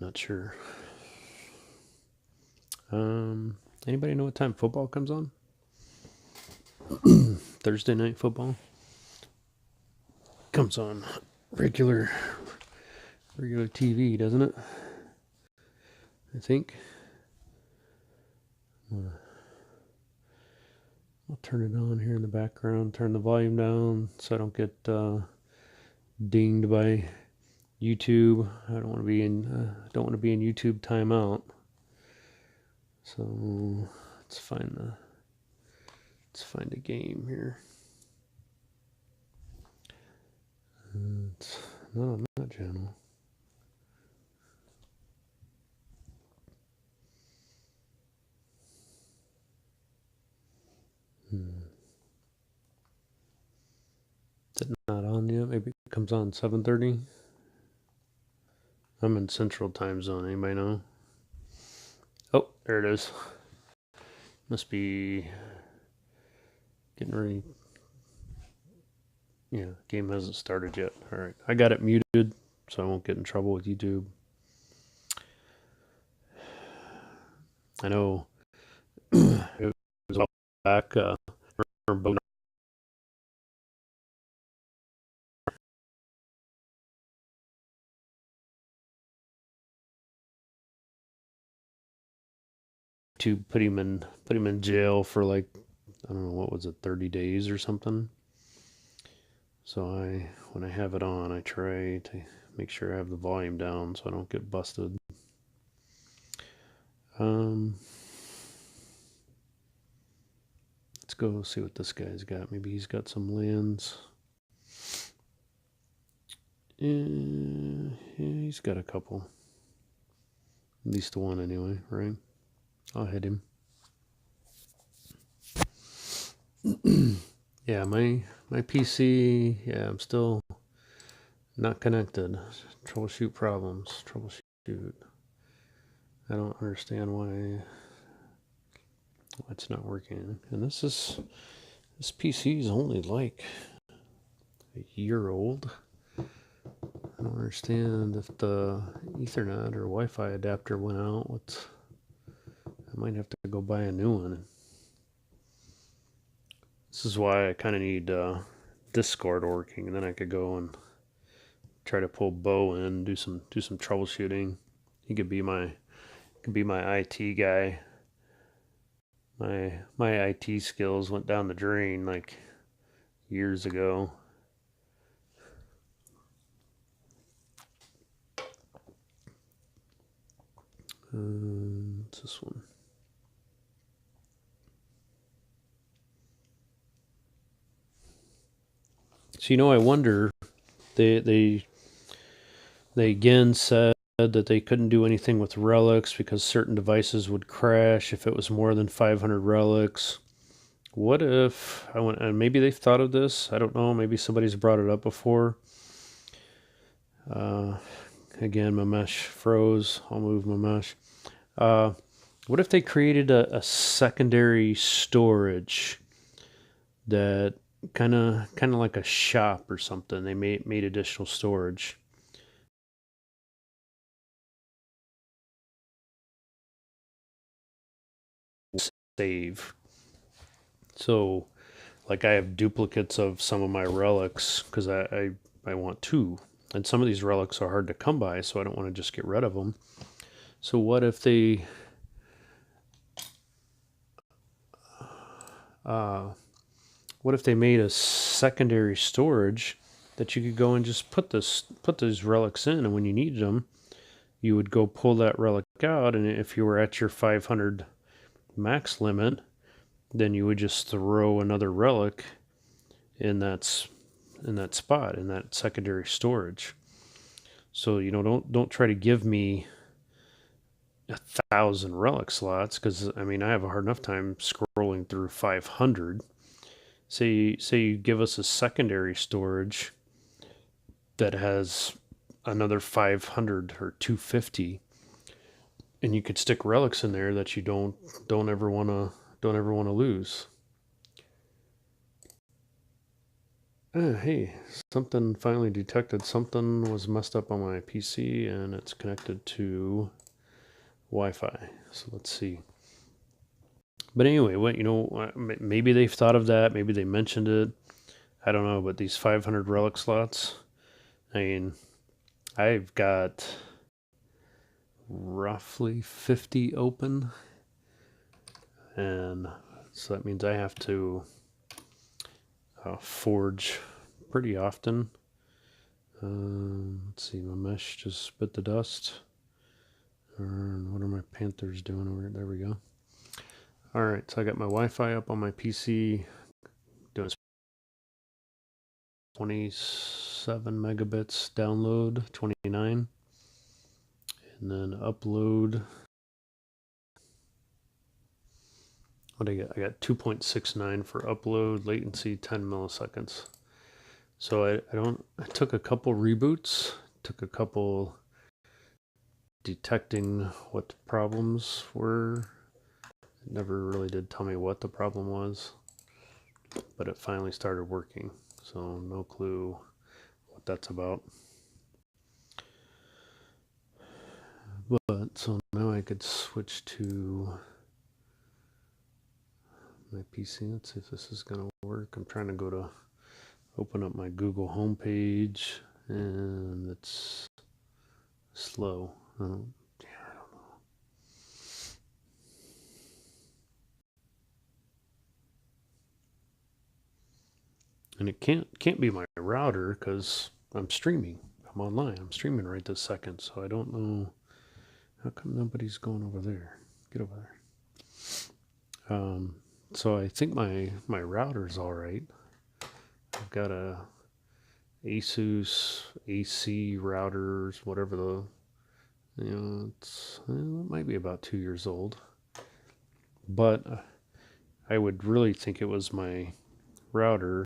Not sure. Anybody know what time football comes on? Thursday night football comes on regular TV, doesn't it? I think. I'll turn it on here in the background, turn the volume down so I don't get dinged by YouTube. I don't want to be in YouTube timeout. So let's find a game here. It's not on that channel. Is it not on yet? Maybe it comes on 7:30. I'm in Central Time Zone. Anybody know? Oh, there it is. Must be getting ready. Yeah, game hasn't started yet. All right, I got it muted so I won't get in trouble with YouTube. I know it was a while back. To put him in jail for like, I don't know, what was it, 30 days or something. So when I have it on, I try to make sure I have the volume down so I don't get busted. Let's go see what this guy's got. Maybe he's got some lands. Yeah, he's got a couple. At least one anyway, right? I'll hit him. Yeah, my PC, yeah, I'm still not connected. Troubleshoot problems. Troubleshoot. I don't understand why it's not working. And this PC is only like a year old. I don't understand if the Ethernet or Wi-Fi adapter went out. I might have to go buy a new one. This is why I kind of need Discord working, and then I could go and try to pull Bo in, do some troubleshooting. He could be my IT guy. My IT skills went down the drain like years ago. What's this one? So I wonder. They again said that they couldn't do anything with relics because certain devices would crash if it was more than 500 relics. What if and maybe they've thought of this? I don't know. Maybe somebody's brought it up before. Again, my mesh froze. I'll move my mesh. What if they created a secondary storage that kind of like a shop or something? They made additional storage. Save. So, like, I have duplicates of some of my relics because I want two. And some of these relics are hard to come by, so I don't want to just get rid of them. So what if they made a secondary storage that you could go and just put these relics in, and when you needed them, you would go pull that relic out, and if you were at your 500 max limit, then you would just throw another relic in that spot, in that secondary storage. So don't try to give me 1,000 relic slots, because I have a hard enough time scrolling through 500. Say you give us a secondary storage that has another 500 or 250, and you could stick relics in there that you don't ever want to lose. Hey, something finally detected. Something was messed up on my PC, and it's connected to Wi-Fi. So let's see. But anyway, what maybe they've thought of that. Maybe they mentioned it. I don't know. But these 500 relic slots. I mean, I've got roughly 50 open, and so that means I have to forge pretty often. Let's see, my mesh just bit the dust. What are my panthers doing over here? There we go. All right, so I got my Wi-Fi up on my PC, doing 27 megabits download, 29, and then upload. What do I get? I got 2.69 for upload, latency 10 milliseconds. So I took a couple reboots, took a couple detecting what the problems were. It never really did tell me what the problem was, but it finally started working. So no clue what that's about. But so now I could switch to my PC. Let's see if this is gonna work. I'm trying to go to open up my Google homepage, and it's slow. I don't know. And it can't be my router because I'm streaming. I'm online. I'm streaming right this second, so I don't know how come nobody's going over there. Get over there. So I think my router's all right. I've got a Asus AC routers, whatever it might be about 2 years old. But I would really think it was my router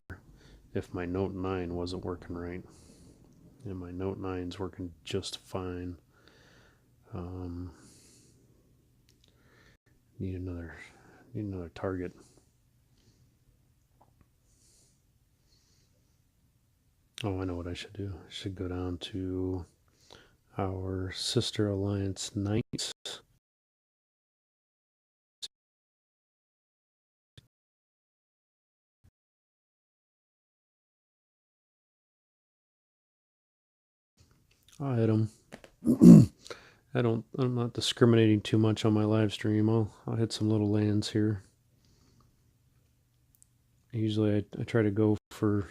if my Note 9 wasn't working right. And my Note 9's working just fine. Need another target. Oh, I know what I should do. I should go down to our sister alliance Knights. I'll hit them. I'm not discriminating too much on my live stream. I'll hit some little lands here. Usually I try to go for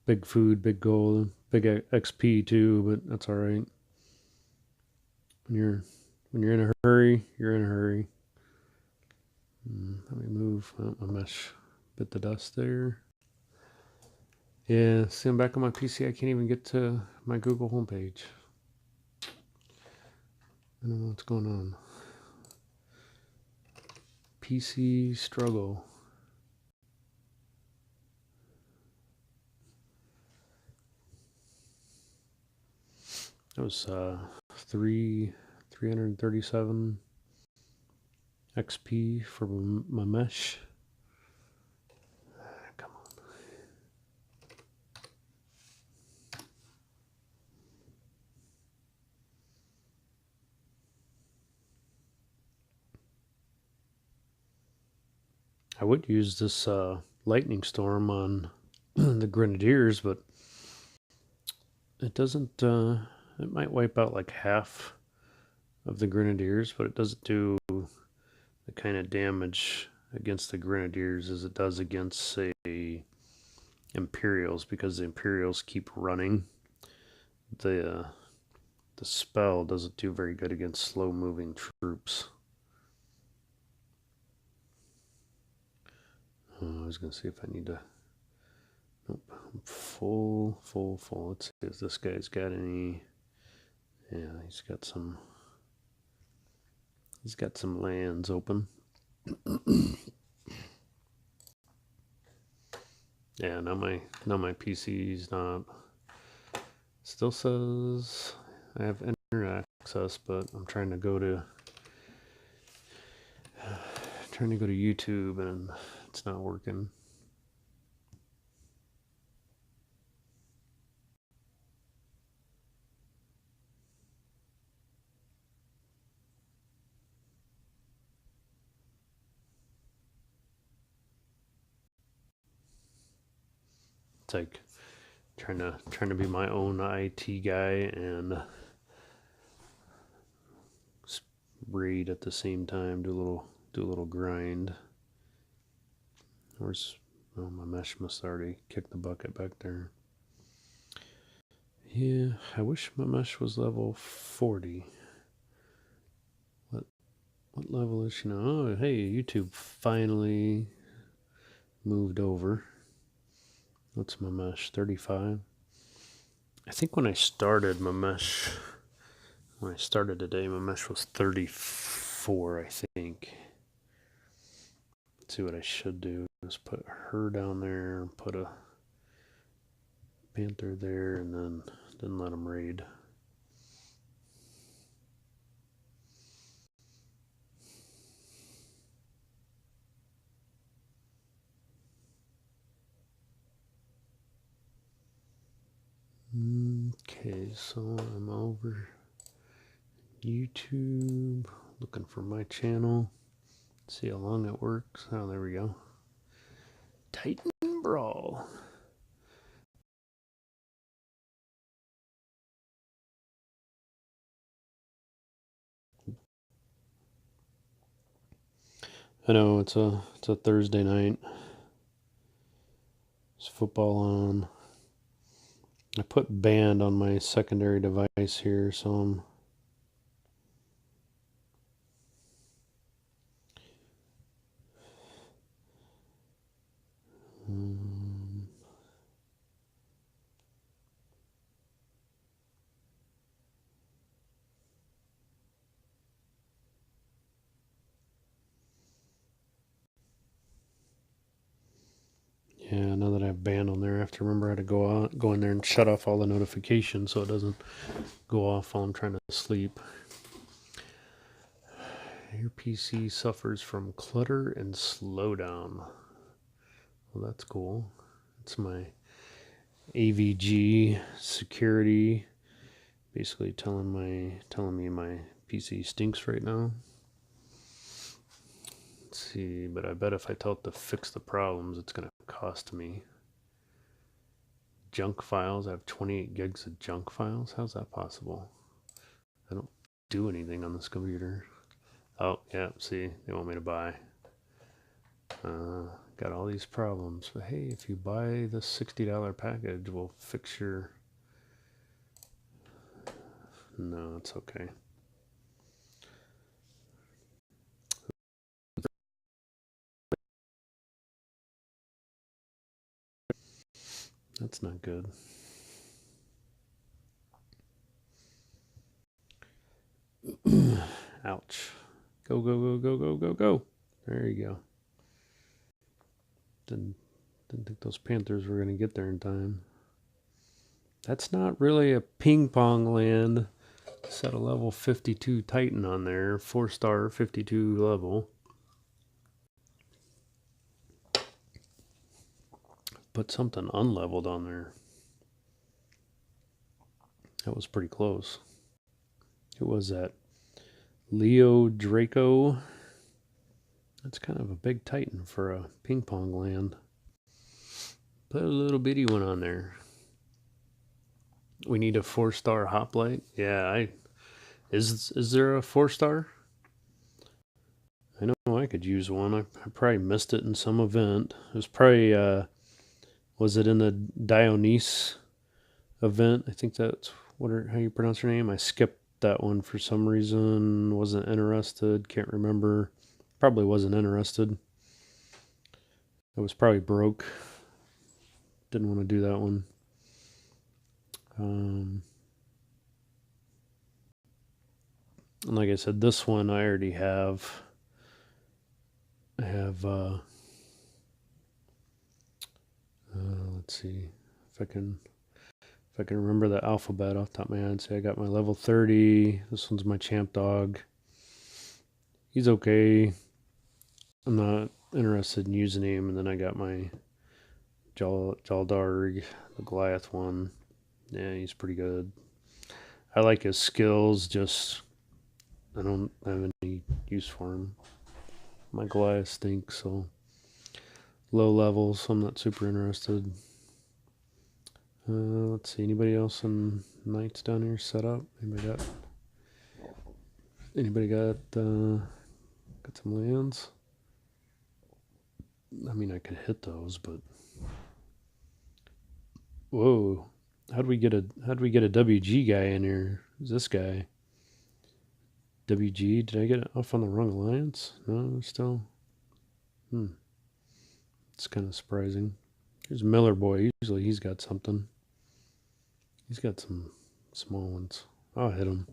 big food, big gold, big XP too, but that's all right. When you're in a hurry, you're in a hurry. Let me move. Oh, my mesh bit the dust there. Yeah, see, I'm back on my PC. I can't even get to my Google homepage. I don't know what's going on. PC struggle. That was 337 XP for my mesh. Come on. I would use this lightning storm on the grenadiers, but it doesn't. It might wipe out like half of the grenadiers, but it doesn't do the kind of damage against the grenadiers as it does against, say, Imperials, because the Imperials keep running. The spell doesn't do very good against slow-moving troops. I was going to see if I need to... Nope, I'm full. Let's see if this guy's got any... Yeah, he's got some lands open. Yeah, now my PC's not... Still says I have internet access, but I'm trying to go to YouTube and it's not working. It's like trying to be my own IT guy and read at the same time. Do a little grind. Where's my mesh must already kick the bucket back there. Yeah, I wish my mesh was level 40. What level is she now? Oh, hey, YouTube finally moved over. What's my mesh? 35. I think when I started today, my mesh was 34, I think. Let's see what I should do. Just put her down there, put a panther there, and then let them raid. Okay, so I'm over YouTube, looking for my channel. See how long it works. Oh, there we go. TitanBrawl. I know it's a Thursday night. There's football on. I put band on my secondary device here, so I'm yeah, now that I have band on there, I have to remember how to go in there and shut off all the notifications so it doesn't go off while I'm trying to sleep. Your PC suffers from clutter and slowdown. Well, that's cool. It's my AVG security basically telling me my PC stinks right now. Let's see, but I bet if I tell it to fix the problems, it's gonna cost me. Junk files. I have 28 gigs of junk files. How's that possible? I don't do anything on this computer. Oh, yeah, see, they want me to buy. Got all these problems. But hey, if you buy this $60 package, we'll fix your... No, it's okay. That's not good. Ouch. Go, go, go, go, go, go, go. There you go. Didn't think those Panthers were going to get there in time. That's not really a ping pong land. Set a level 52 Titan on there. 4-star 52 level. Put something unleveled on there. That was pretty close. It was that Leo Draco. That's kind of a big Titan for a ping pong land. Put a little bitty one on there. We need a 4-star hoplite. Yeah, is there a 4-star? I know I could use one. I probably missed it in some event. It was probably was it in the Dionys event? I think that's how you pronounce her name. I skipped that one for some reason. Wasn't interested. Can't remember. Probably wasn't interested. I was probably broke. Didn't want to do that one. And like I said, this one I already have. I have. Let's see if I can remember the alphabet off the top of my head. Say I got my level 30. This one's my champ dog. He's okay. I'm not interested in using him. And then I got my Jaldarg, the Goliath one. Yeah, he's pretty good. I like his skills, just I don't have any use for him. My Goliath stinks, so low level, so I'm not super interested. Let's see. Anybody else in knights down here set up? Anybody got some lands? I mean, I could hit those, but whoa! How'd we get a WG guy in here? Who's this guy? WG? Did I get off on the wrong alliance? No, still. It's kind of surprising. Here's Miller Boy. Usually he's got something. He's got some small ones. I'll hit him.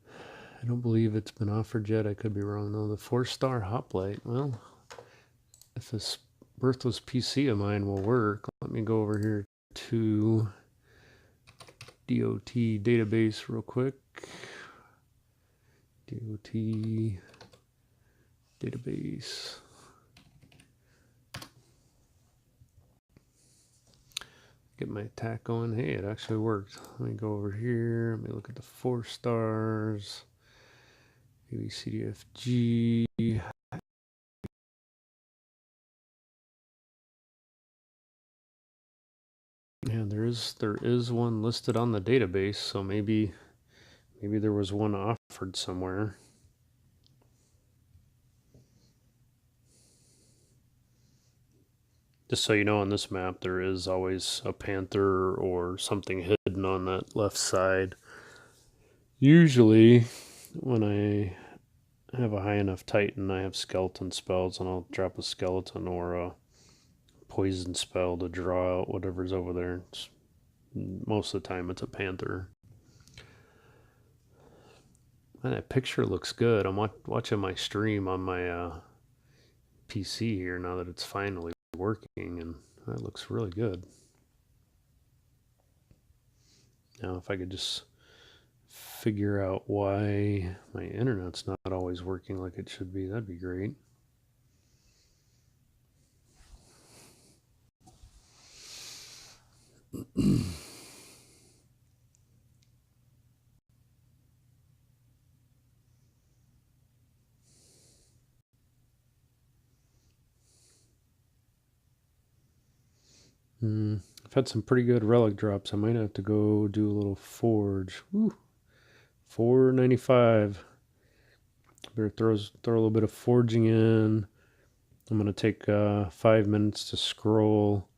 I don't believe it's been offered yet. I could be wrong though. The 4-star hoplite. Well, if this Birthless PC of mine will work, let me go over here to DOT database real quick. DOT database. Get my attack going. Hey, it actually worked. Let me go over here. Let me look at the 4 stars. A, B, C, D, F, G. Yeah, there is one listed on the database, so maybe there was one offered somewhere. Just so you know, on this map, there is always a panther or something hidden on that left side. Usually, when I have a high enough Titan, I have skeleton spells, and I'll drop a skeleton or a poison spell to draw out whatever's over there. Most of the time, it's a panther. And that picture looks good. I'm watching my stream on my PC here now that it's finally working, and that looks really good. Now, if I could just figure out why my internet's not always working like it should be, that'd be great. I've had some pretty good relic drops. I might have to go do a little forge. Woo. $4.95. Better throw a little bit of forging in. I'm going to take 5 minutes to scroll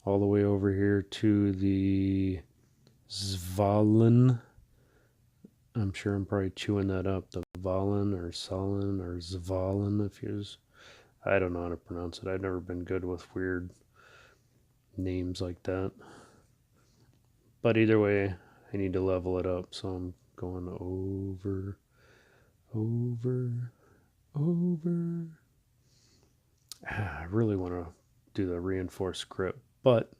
all the way over here to the Zvalin. I'm sure I'm probably chewing that up. The Valin or Salin or Zvalin, if you use. I don't know how to pronounce it. I've never been good with weird names like that. But either way, I need to level it up, so I'm going over. I really want to do the reinforced grip, but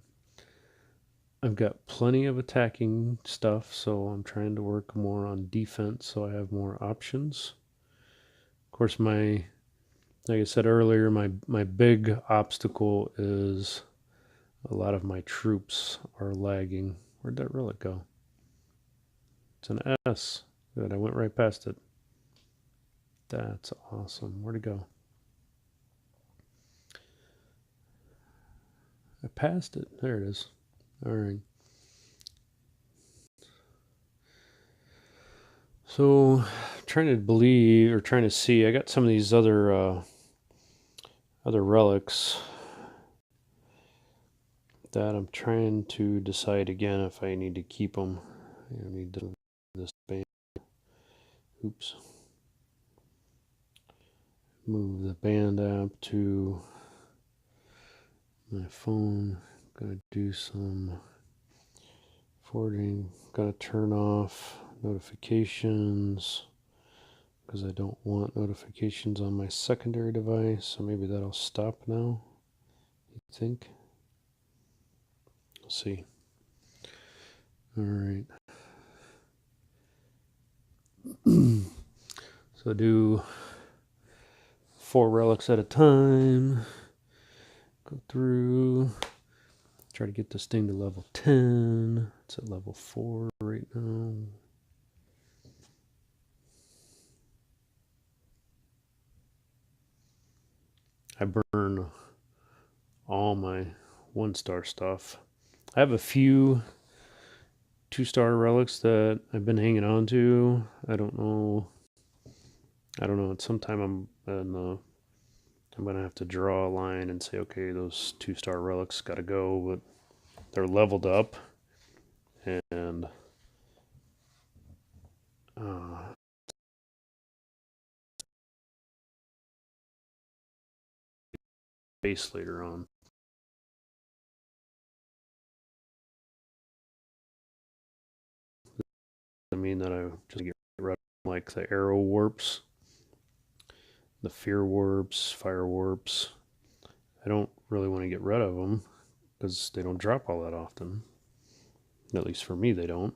I've got plenty of attacking stuff, so I'm trying to work more on defense so I have more options. Of course, like I said earlier, my big obstacle is a lot of my troops are lagging. Where'd that relic go? It's an S. Good, I went right past it. That's awesome. Where'd it go? I passed it. There it is. All right. So, trying to see. I got some of these other relics that I'm trying to decide again if I need to keep them. I need to this band. Oops. Move the band app to my phone. Gonna do some forwarding. Gotta turn off notifications because I don't want notifications on my secondary device. So maybe that'll stop now. You think? Let's see. All right. So do 4 relics at a time. Go through. Try to get this thing to level 10. It's at level 4 right now. I burn all my 1-star stuff. I have a few 2-star relics that I've been hanging on to. I don't know. At some time I'm gonna have to draw a line and say, okay, those 2-star relics gotta go, but they're leveled up, and base later on. I mean that I just get rid of like the arrow warps, the fear warps, fire warps. I don't really want to get rid of them because they don't drop all that often. At least for me, they don't.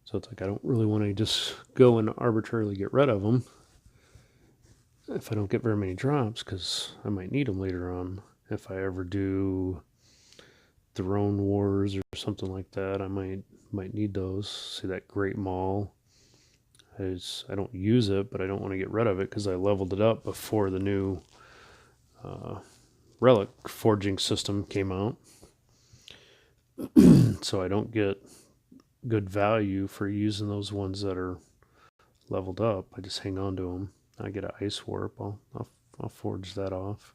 So it's like I don't really want to just go and arbitrarily get rid of them if I don't get very many drops, because I might need them later on. If I ever do Throne Wars or something like that, I might need those. See that Great Maul? I don't use it, but I don't want to get rid of it because I leveled it up before the new relic forging system came out. So I don't get good value for using those ones that are leveled up. I just hang on to them. I get an ice warp. I'll forge that off.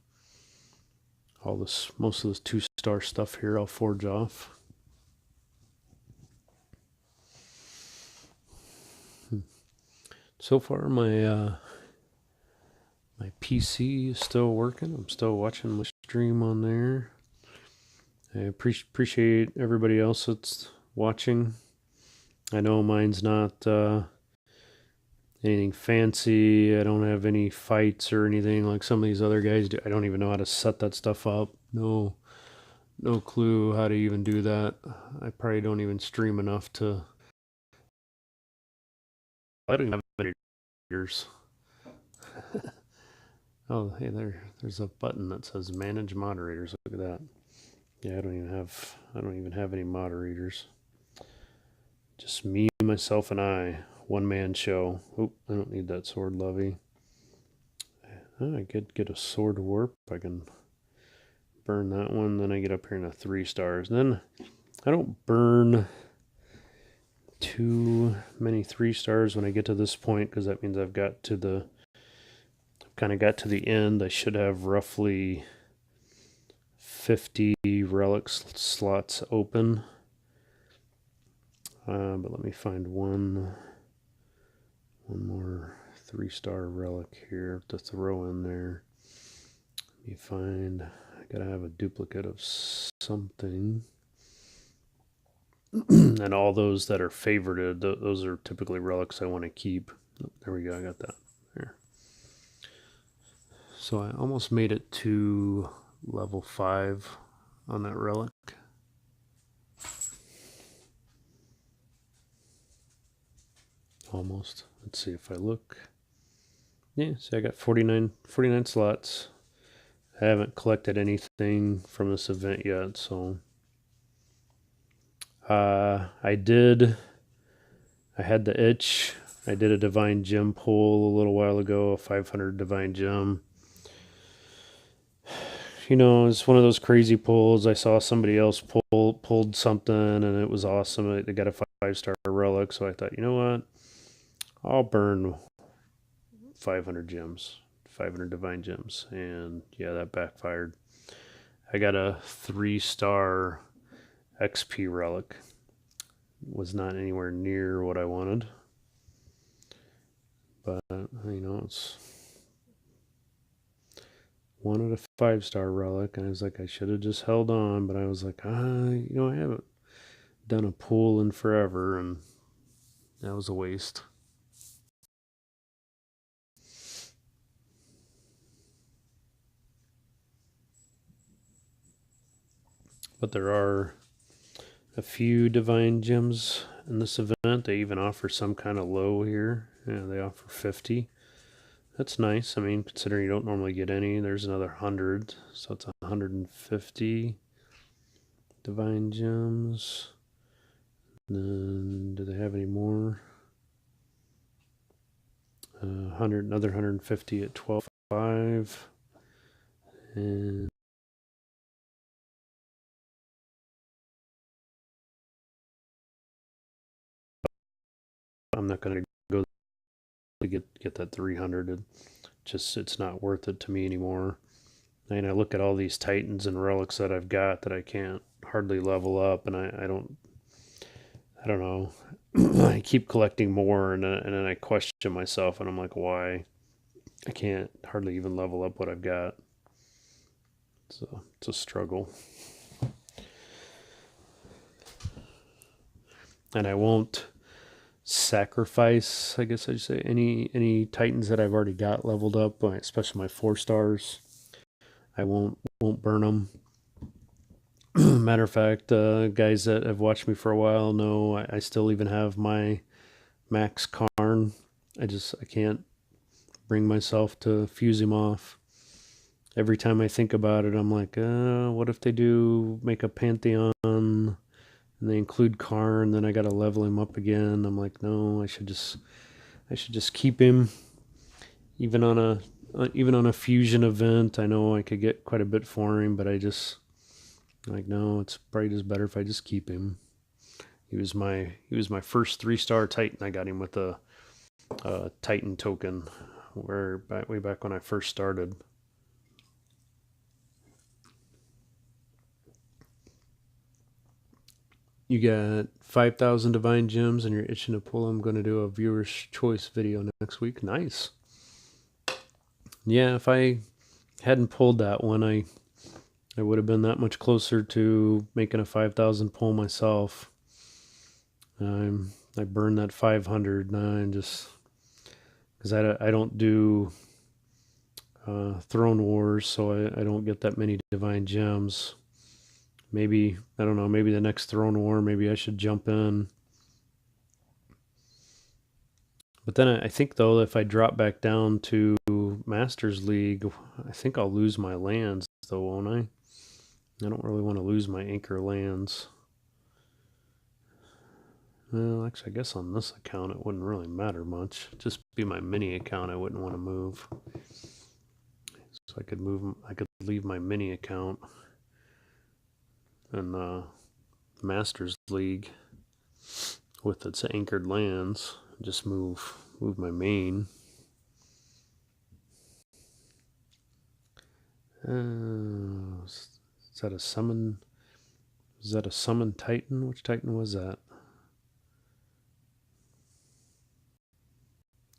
Most of this 2-star stuff here, I'll forge off. So far, my PC is still working. I'm still watching my stream on there. I appreciate everybody else that's watching. I know mine's not anything fancy. I don't have any fights or anything like some of these other guys do. I don't even know how to set that stuff up. No clue how to even do that. I probably don't even stream enough to. I don't even have any years. Oh, hey, there's a button that says manage moderators. Look at that. Yeah, I don't even have any moderators. Just me, myself, and I. One man show. Oh, I don't need that sword levy. I could get a sword warp. I can burn that one. Then I get up here in a 3 stars. And then I don't burn too many 3 stars when I get to this point, because that means I've kind of got to the end. I should have roughly 50 relic slots open. But let me find one more 3-star relic here to throw in there. Let me find. I gotta have a duplicate of something. And all those that are favorited, those are typically relics I want to keep. There we go, I got that there. So I almost made it to level 5 on that relic. Almost. Let's see if I look. Yeah, see, I got 49 slots. I haven't collected anything from this event yet, so I had the itch. I did a divine gem pull a little while ago, a 500 divine gem. You know, it's one of those crazy pulls. I saw somebody else pulled something, and it was awesome. They got a 5-star relic, so I thought, you know what? I'll burn 500 gems, 500 divine gems, and yeah, that backfired. I got a 3-star XP relic. Was not anywhere near what I wanted, but you know, it's wanted a 5-star relic, and I was like, I should have just held on, but I was like, you know, I haven't done a pull in forever, and that was a waste. But there are a few divine gems in this event. They even offer some kind of low here. Yeah, they offer 50. That's nice. I mean, considering you don't normally get any, there's another 100, so it's 150 divine gems. And then, do they have any more? Another 150 at 12.5, and I'm not going to go to get that 300. It's not worth it to me anymore. And I look at all these Titans and relics that I've got that I can't hardly level up, and I don't know. I keep collecting more, and then I question myself, and I'm like, why? I can't hardly even level up what I've got. It's a struggle. And I won't sacrifice, I guess I'd say, any Titans that I've already got leveled up, especially my 4 stars. I won't burn them. Matter of fact, guys that have watched me for a while know I still even have my Max Karn. I can't bring myself to fuse him off. Every time I think about it, I'm like, what if they do make a Pantheon and they include Karn, then I gotta level him up again. I'm like, no, I should just keep him. Even on a fusion event, I know I could get quite a bit for him, but like, no, it's probably just better if I just keep him. He was my first 3-star Titan. I got him with a Titan token, way back when I first started. You got 5,000 divine gems and you're itching to pull. I'm going to do a viewer's choice video next week. Nice. Yeah, if I hadn't pulled that one, I would have been that much closer to making a 5,000 pull myself. I burned that 500 and just because I don't do Throne Wars, so I don't get that many divine gems. Maybe, I don't know, maybe the next Throne War, maybe I should jump in. But then I think, though, if I drop back down to Masters League, I think I'll lose my lands, though, won't I? I don't really want to lose my anchor lands. Well, actually, I guess on this account it wouldn't really matter much. It'd just be my mini account I wouldn't want to move. So I could leave my mini account in Masters League with its anchored lands. Just move my main. Is that a summon? Is that a summon Titan? Which Titan was that?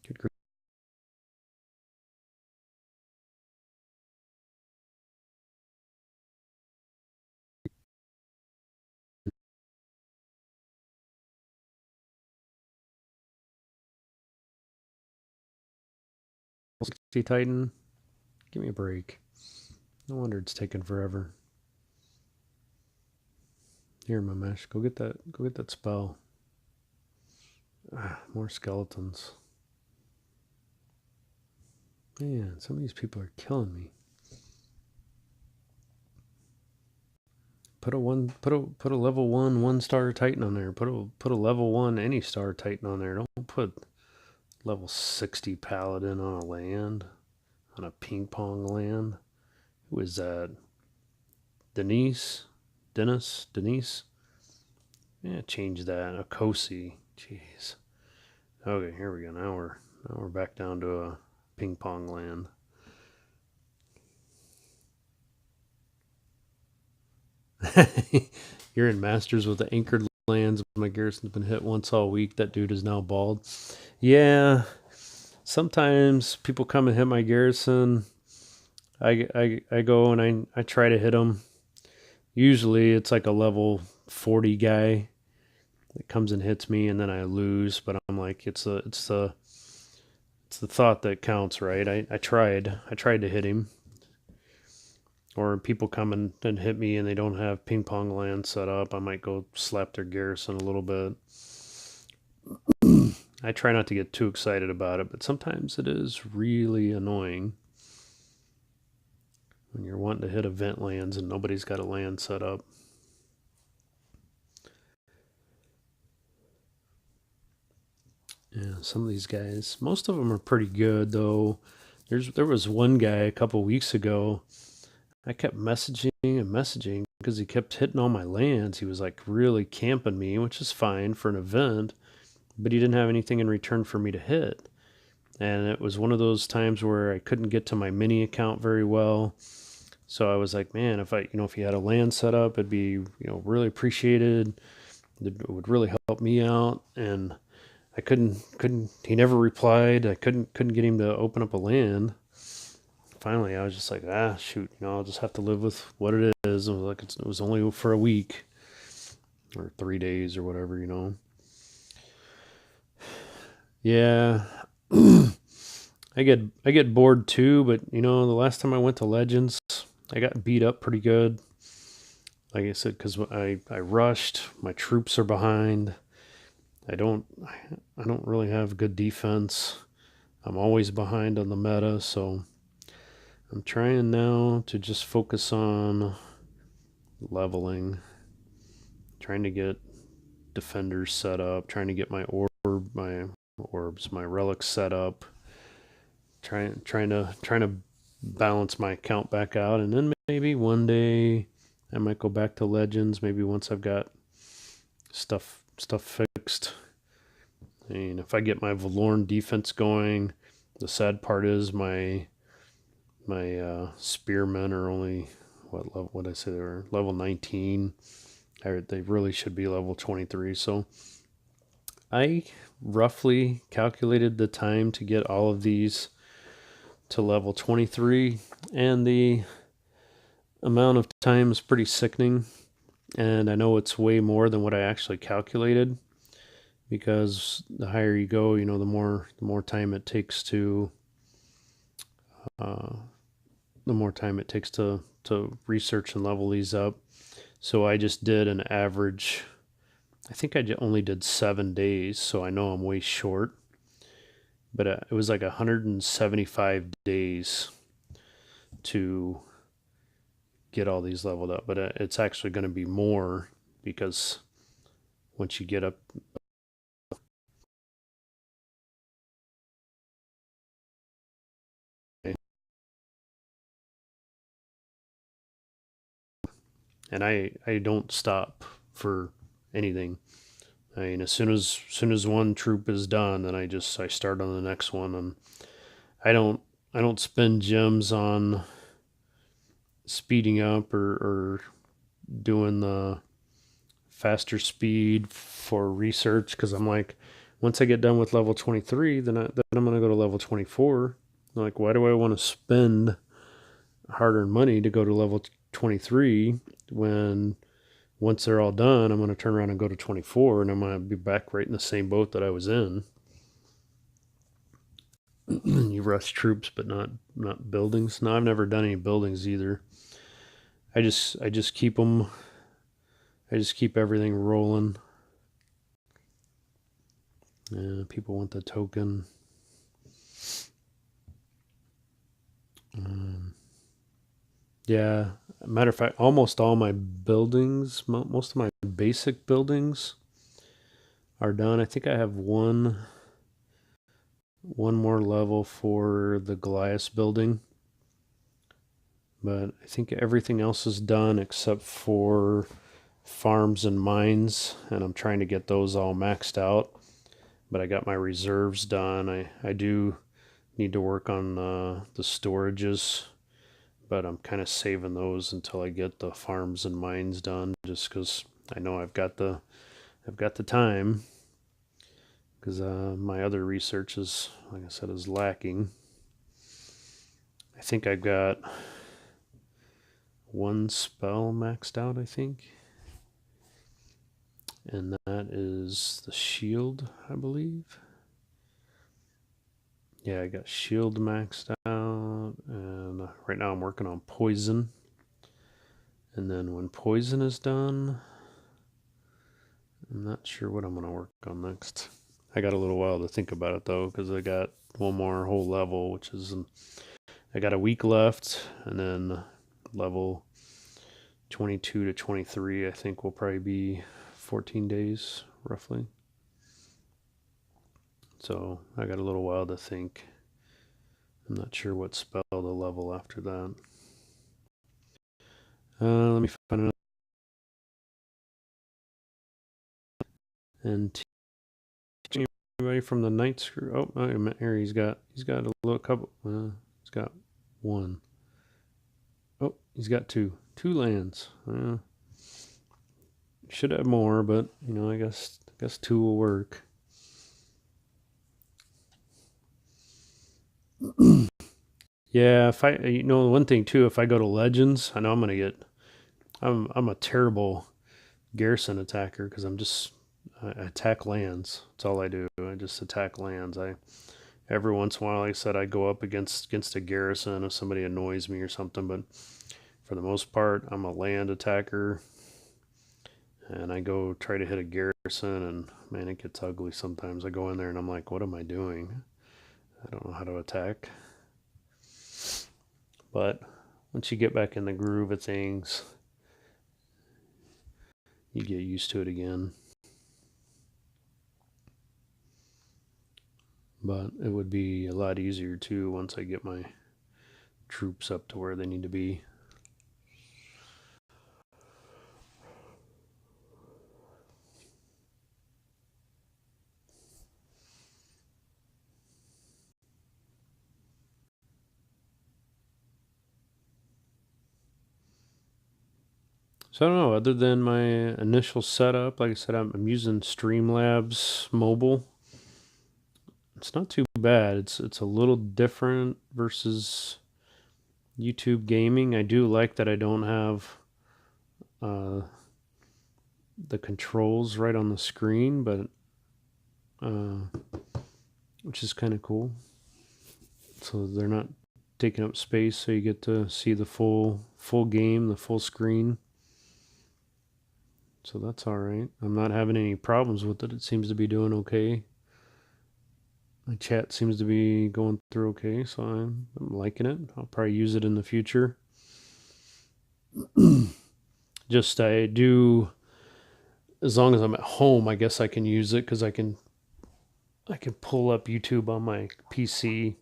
Good grief. Titan? Give me a break. No wonder it's taking forever. Here, Mamesh, go get that spell. More skeletons. Man, some of these people are killing me. Put a level 1-star Titan on there. Put a level 1 any star Titan on there. Don't put level 60 Paladin on a land, on a ping pong land. Who is that? Denise? Yeah, change that. Akosi. Jeez. Okay, here we go. Now we're back down to a ping pong land. You're in Masters with the anchored lands. My Garrison's been hit once all week. That dude is now bald. Yeah. Sometimes people come and hit my Garrison. I go and I try to hit him. Usually it's like a level 40 guy that comes and hits me, and then I lose. But I'm like, it's the thought that counts, right? I tried to hit him. Or people come and hit me and they don't have ping pong land set up. I might go slap their Garrison a little bit. I try not to get too excited about it, but sometimes it is really annoying when you're wanting to hit event lands and nobody's got a land set up. Yeah, some of these guys, most of them are pretty good, though. There was one guy a couple weeks ago. I kept messaging and messaging because he kept hitting all my lands. He was like really camping me, which is fine for an event. but he didn't have anything in return for me to hit. And it was one of those times where I couldn't get to my mini account very well. So I was like, man, if he had a land set up, it'd be, really appreciated. It would really help me out. And I couldn't, he never replied. I couldn't get him to open up a land. Finally, I was just like, shoot, I'll just have to live with what it is. It was like, it was only for a week or 3 days or whatever, Yeah. I get bored too, but the last time I went to Legends, I got beat up pretty good. Like I said, because I rushed, my troops are behind. I don't really have good defense. I'm always behind on the meta, so I'm trying now to just focus on leveling, trying to get defenders set up, trying to get my orbs, my relics set up, trying to balance my account back out, and then maybe one day I might go back to Legends. Maybe once I've got stuff fixed. I mean, if I get my Valorn defense going, the sad part is my spearmen are only what level? What I say they were level 19. They really should be level 23. So I roughly calculated the time to get all of these to level 23, and the amount of time is pretty sickening. And I know it's way more than what I actually calculated, because the higher you go, the more time it takes to research and level these up. So I just did an average. I think I only did 7 days, so I know I'm way short. But it was like 175 days to get all these leveled up. But it's actually going to be more, because once you get up, and I don't stop for anything. I mean, as soon as one troop is done, then I start on the next one, and I don't spend gems on speeding up or doing the faster speed for research, because I'm like, once I get done with level 23, then I'm going to go to level 24. I'm like, why do I want to spend hard-earned money to go to level 23 when once they're all done, I'm going to turn around and go to 24, and I'm going to be back right in the same boat that I was in. You rush troops, but not buildings. No, I've never done any buildings either. I just keep them. I just keep everything rolling. People want the token. Yeah, matter of fact, almost all my buildings, most of my basic buildings are done. I think I have one more level for the Goliath building, but I think everything else is done except for farms and mines, and I'm trying to get those all maxed out. But I got my reserves done. I do need to work on the storages, but I'm kind of saving those until I get the farms and mines done, just because I know I've got the time, because my other research is, like I said, is lacking. I think I've got one spell maxed out, I think, and that is the shield, I believe. Yeah, I got shield maxed out, and right now I'm working on poison. And then when poison is done, I'm not sure what I'm going to work on next. I got a little while to think about it, though, because I got one more whole level, which is, I got a week left, and then level 22 to 23, I think, will probably be 14 days, roughly. So I got a little while to think. I'm not sure what spell to level after that. Let me find another. And anybody from the night screw? Oh, here he's got a little couple. He's got one. Oh, he's got two lands. Should have more, but you know, I guess two will work. Yeah, if I, you know, one thing too, if I go to Legends, I know I'm a terrible garrison attacker because I attack lands. That's all I do. I just attack lands. Every once in a while, like I said, I go up against a garrison if somebody annoys me or something, but for the most part, I'm a land attacker, and I go try to hit a garrison, and man, it gets ugly sometimes. I go in there and I'm like, what am I doing? I don't know how to attack. But once you get back in the groove of things, you get used to it again. But it would be a lot easier too once I get my troops up to where they need to be. So I don't know, other than my initial setup, like I said, I'm using Streamlabs mobile. It's not too bad. It's a little different versus YouTube gaming. I do like that I don't have the controls right on the screen, but which is kind of cool. So they're not taking up space, so you get to see the full game, the full screen. So that's all right. I'm not having any problems with it. It seems to be doing okay. My chat seems to be going through okay, so I'm liking it. I'll probably use it in the future. Just I do, as long as I'm at home, I guess I can use it because I can pull up YouTube on my PC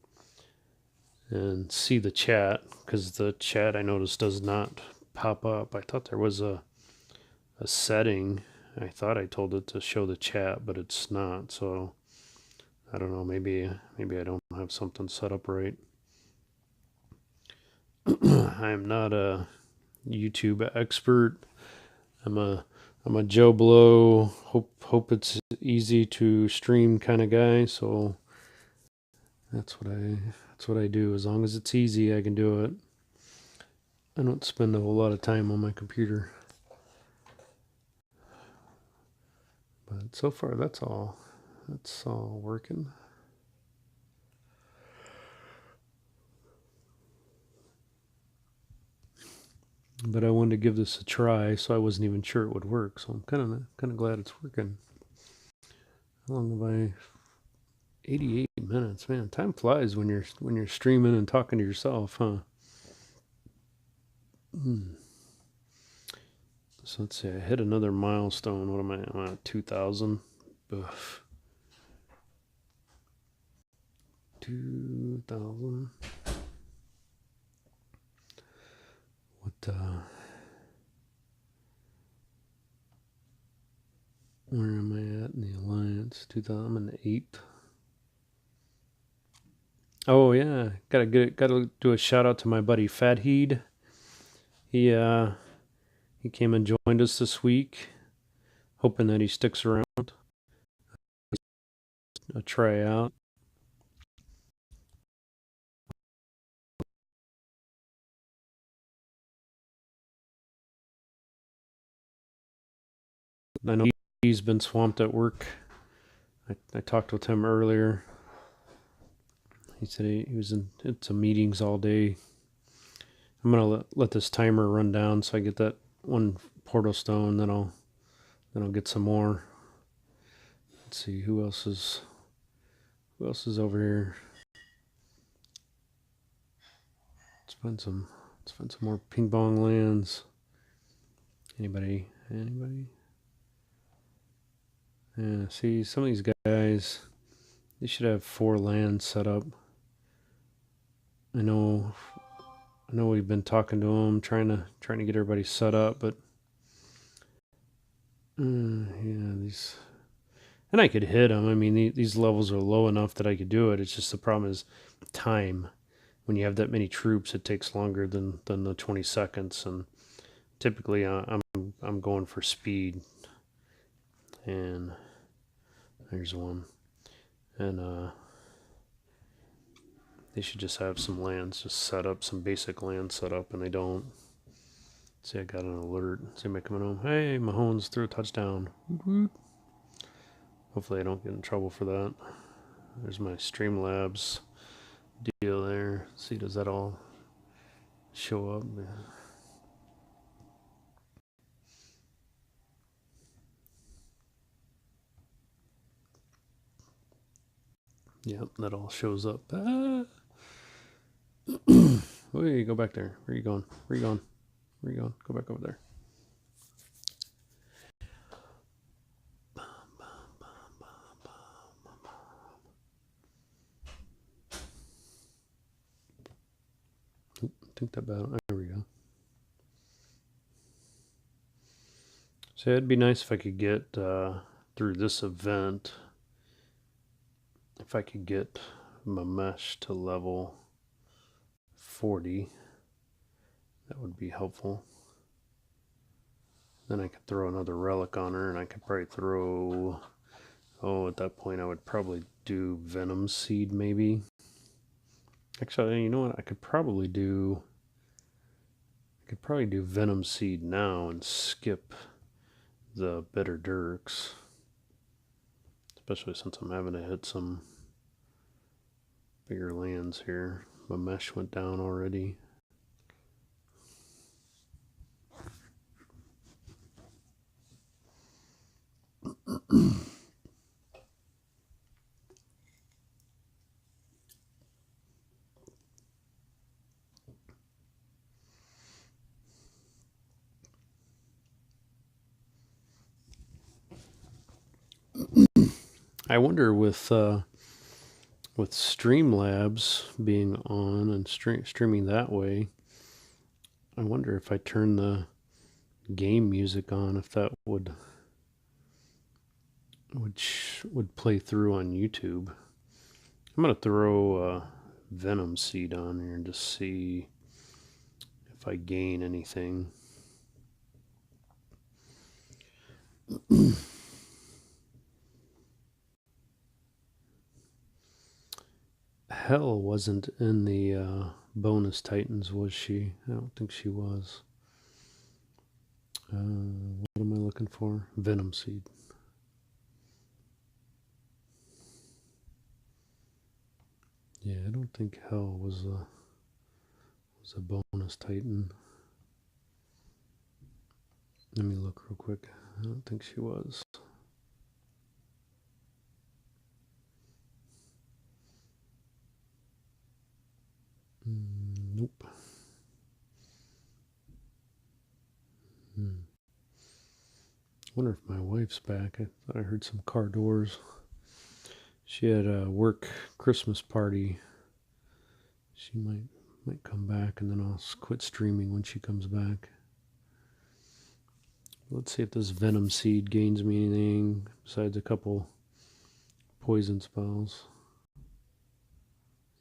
and see the chat, because the chat I noticed does not pop up. I thought there was a setting. I thought I told it to show the chat, but it's not. So I don't know. Maybe I don't have something set up right. I'm not a YouTube expert. I'm a Joe Blow. Hope it's easy to stream kind of guy. So that's what I do. As long as it's easy, I can do it. I don't spend a whole lot of time on my computer. But so far, that's all working. But I wanted to give this a try, so I wasn't even sure it would work. So I'm kind of glad it's working. How long have I? 88 minutes, man. Time flies when you're streaming and talking to yourself, huh? So let's see. I hit another milestone. What am I? I'm at 2,000. 2,000. Where am I at in the alliance? 2,000. I'm in the 8th. Oh yeah, gotta do a shout out to my buddy Fatheed. He came and joined us this week, hoping that he sticks around. A tryout. I know he's been swamped at work. I talked with him earlier. He said he was into meetings all day. I'm gonna let this timer run down so I get that one portal stone. Then I'll get some more. Let's see who else is over here. Let's find some more ping pong lands. Anybody? Yeah, see, some of these guys, they should have 4 lands set up. I know we've been talking to them, trying to get everybody set up, but yeah, these. And I could hit them. I mean, these levels are low enough that I could do it. It's just the problem is time. When you have that many troops, it takes longer than the 20 seconds. And typically, I'm going for speed. And there's one. And they should just have some lands just set up, some basic land set up, and they don't. See, I got an alert. See me coming home. Hey, Mahomes threw a touchdown. Hopefully I don't get in trouble for that. There's my Streamlabs deal there. See, does that all show up? Yep, that all shows up. Wait, go back there. Where are you going? Where are you going? Where are you going? Go back over there. Oop, think that battle. There we go. So it'd be nice if I could get through this event. If I could get my mesh to level 40, that would be helpful. Then I could throw another relic on her, and I could probably throw... Oh, at that point I would probably do Venom Seed, maybe. Actually, you know what? I could probably do Venom Seed now and skip the Bitter Dirks. Especially since I'm having to hit some bigger lands here. My mesh went down already. I wonder with Streamlabs being on and streaming that way, I wonder if I turn the game music on, if that would play through on YouTube. I'm gonna throw Venom Seed on here and just see if I gain anything. Hell wasn't in the bonus Titans, was she? I don't think she was. What am I looking for? Venom Seed. Yeah, I don't think Hell was a bonus Titan. Let me look real quick. I don't think she was. Nope. Wonder if my wife's back. I thought I heard some car doors. She had a work Christmas party. She might come back, and then I'll quit streaming when she comes back. Let's see if this Venom Seed gains me anything besides a couple poison spells.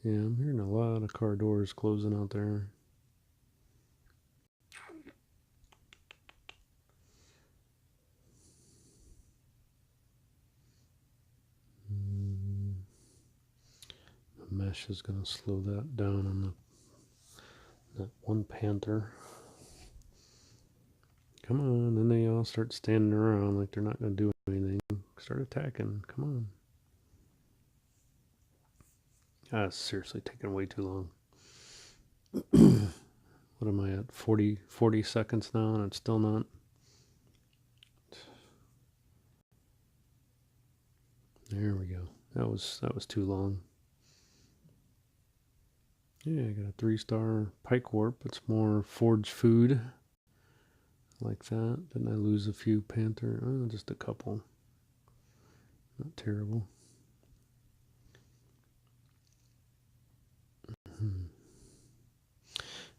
Yeah, I'm hearing a lot of car doors closing out there. The mesh is going to slow that down on that one panther. Come on, then they all start standing around like they're not going to do anything. Start attacking, come on. Ah, it's seriously taking way too long. What am I at? 40 seconds now, and it's still not. There we go. That was too long. Yeah, I got a 3-star Pike Warp. It's more forge food. Like that. Didn't I lose a few Panther? Oh, just a couple. Not terrible.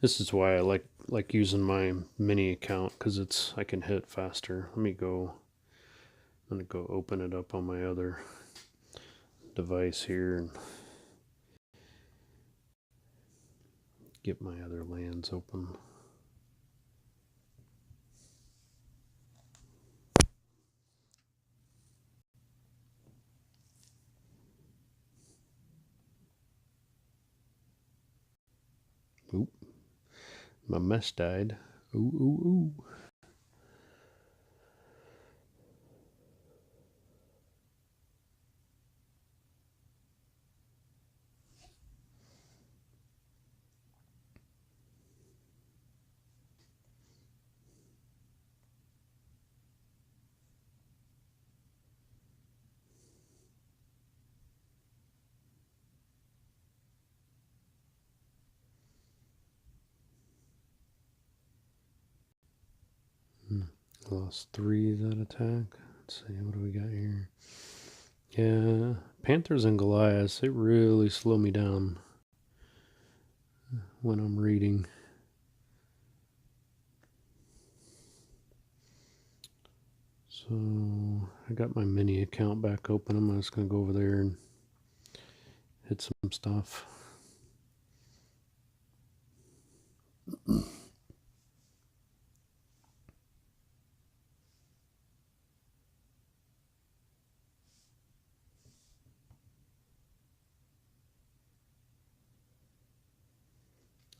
This is why I like using my mini account, because I can hit faster. Let me go I'm going to go open it up on my other device here and get my other lands open. Oop. My mesh died. Ooh, ooh, ooh. Lost 3 that attack. Let's see, what do we got here? Yeah, Panthers and Goliaths, they really slow me down when I'm reading. So I got my mini account back open. I'm just going to go over there and hit some stuff.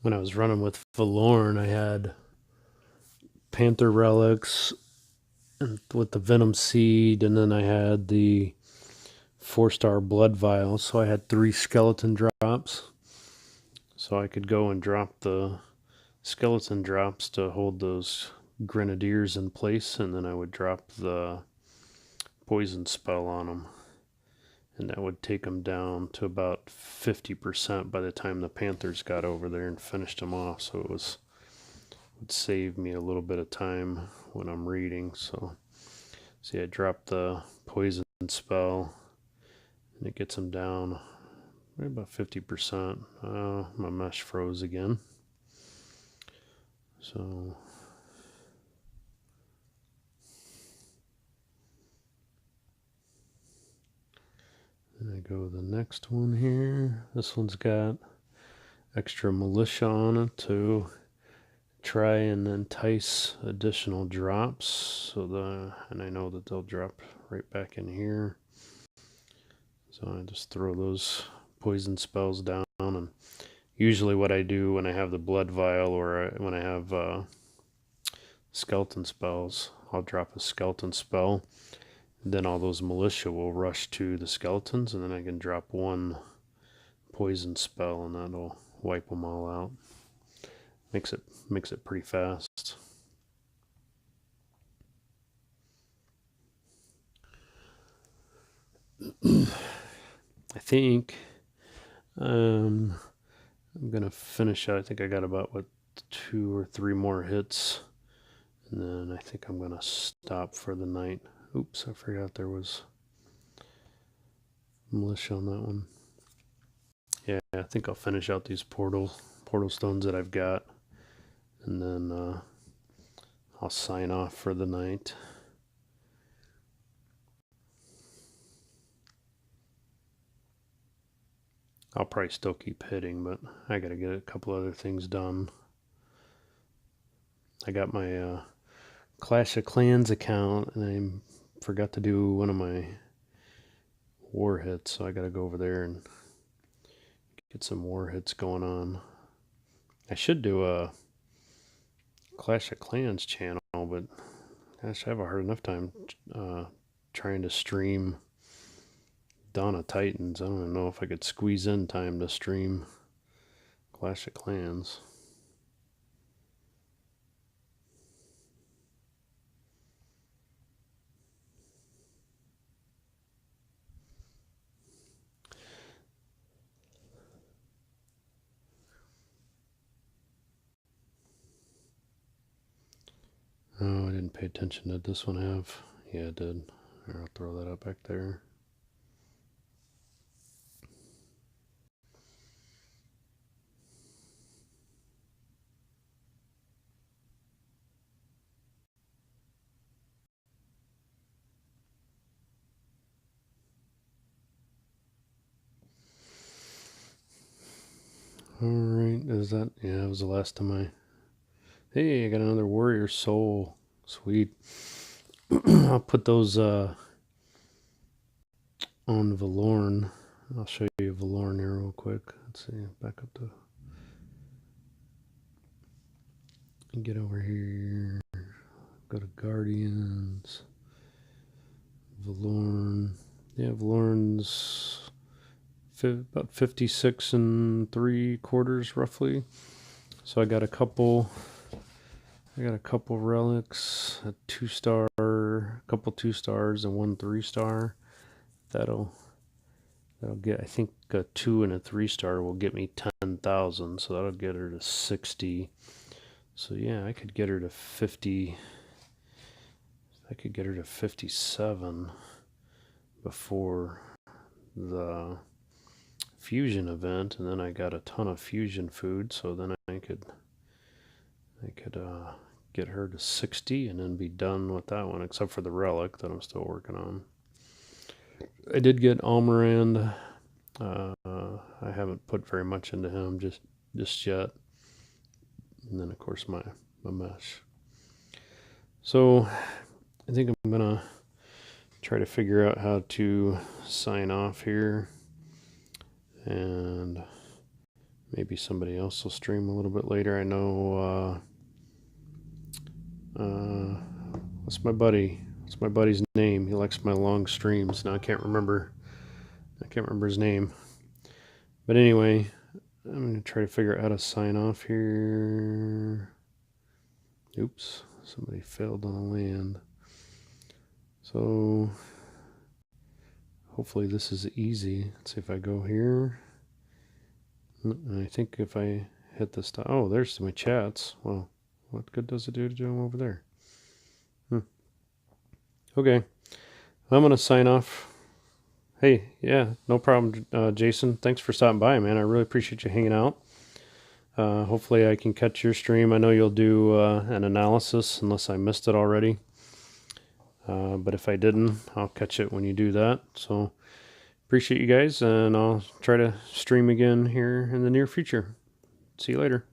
When I was running with Valorn, I had Panther Relics and with the Venom Seed, and then I had the 4-star Blood Vial. So I had 3 skeleton drops. So I could go and drop the skeleton drops to hold those grenadiers in place, and then I would drop the poison spell on them. And that would take them down to about 50% by the time the Panthers got over there and finished them off. So it would save me a little bit of time when I'm reading. So see, I dropped the poison spell, and it gets them down right about 50%. My mesh froze again. So then I go to the next one here. This one's got extra militia on it to try and entice additional drops. And I know that they'll drop right back in here. So I just throw those poison spells down. And usually what I do when I have the blood vial or when I have skeleton spells, I'll drop a skeleton spell. Then all those militia will rush to the skeletons, and then I can drop 1 poison spell, and that'll wipe them all out. Makes it pretty fast. I think I'm gonna finish out. I think I got about 2 or 3 more hits, and then I think I'm gonna stop for the night. Oops, I forgot there was militia on that one. Yeah, I think I'll finish out these portal stones that I've got, and then I'll sign off for the night. I'll probably still keep hitting, but I gotta get a couple other things done. I got my Clash of Clans account, and I forgot to do one of my war hits, so I gotta go over there and get some war hits going on. I should do a Clash of Clans channel, but gosh, I have a hard enough time trying to stream Dawn of Titans. I don't even know if I could squeeze in time to stream Clash of Clans. Oh, I didn't pay attention. Did this one have? Yeah, it did. Here, I'll throw that up back there. Alright, is that... Yeah, it was the last time I... Hey, I got another warrior soul. Sweet. I'll put those on Valorn. I'll show you Valorn here real quick. Let's see, back up to... Get over here. Go to Guardians. Valorn. Yeah, Valorn's about 56 3/4 roughly. So I got a couple relics, a 2-star, a couple 2-stars, and 1 3-star. That'll get, I think a 2 and a 3-star will get me 10,000, so that'll get her to 60. So yeah, I could get her to 50. I could get her to 57 before the fusion event, and then I got a ton of fusion food, so then I could get her to 60 and then be done with that one, except for the relic that I'm still working on. I did get Almirand. I haven't put very much into him just yet. And then of course my mesh. So I think I'm gonna try to figure out how to sign off here, and maybe somebody else will stream a little bit later. I know what's my buddy's name? He likes my long streams. Now I can't remember his name. But anyway, I'm gonna try to figure out how to sign off here. Oops, somebody failed on the land. So hopefully this is easy. Let's see if I go here. And I think if I hit the stop, oh, there's my chats. Well, what good does it do to do them over there? Okay, I'm gonna sign off. Hey, yeah, no problem, Jason. Thanks for stopping by, man. I really appreciate you hanging out. Hopefully I can catch your stream. I know you'll do an analysis unless I missed it already. But if I didn't, I'll catch it when you do that. So appreciate you guys, and I'll try to stream again here in the near future. See you later.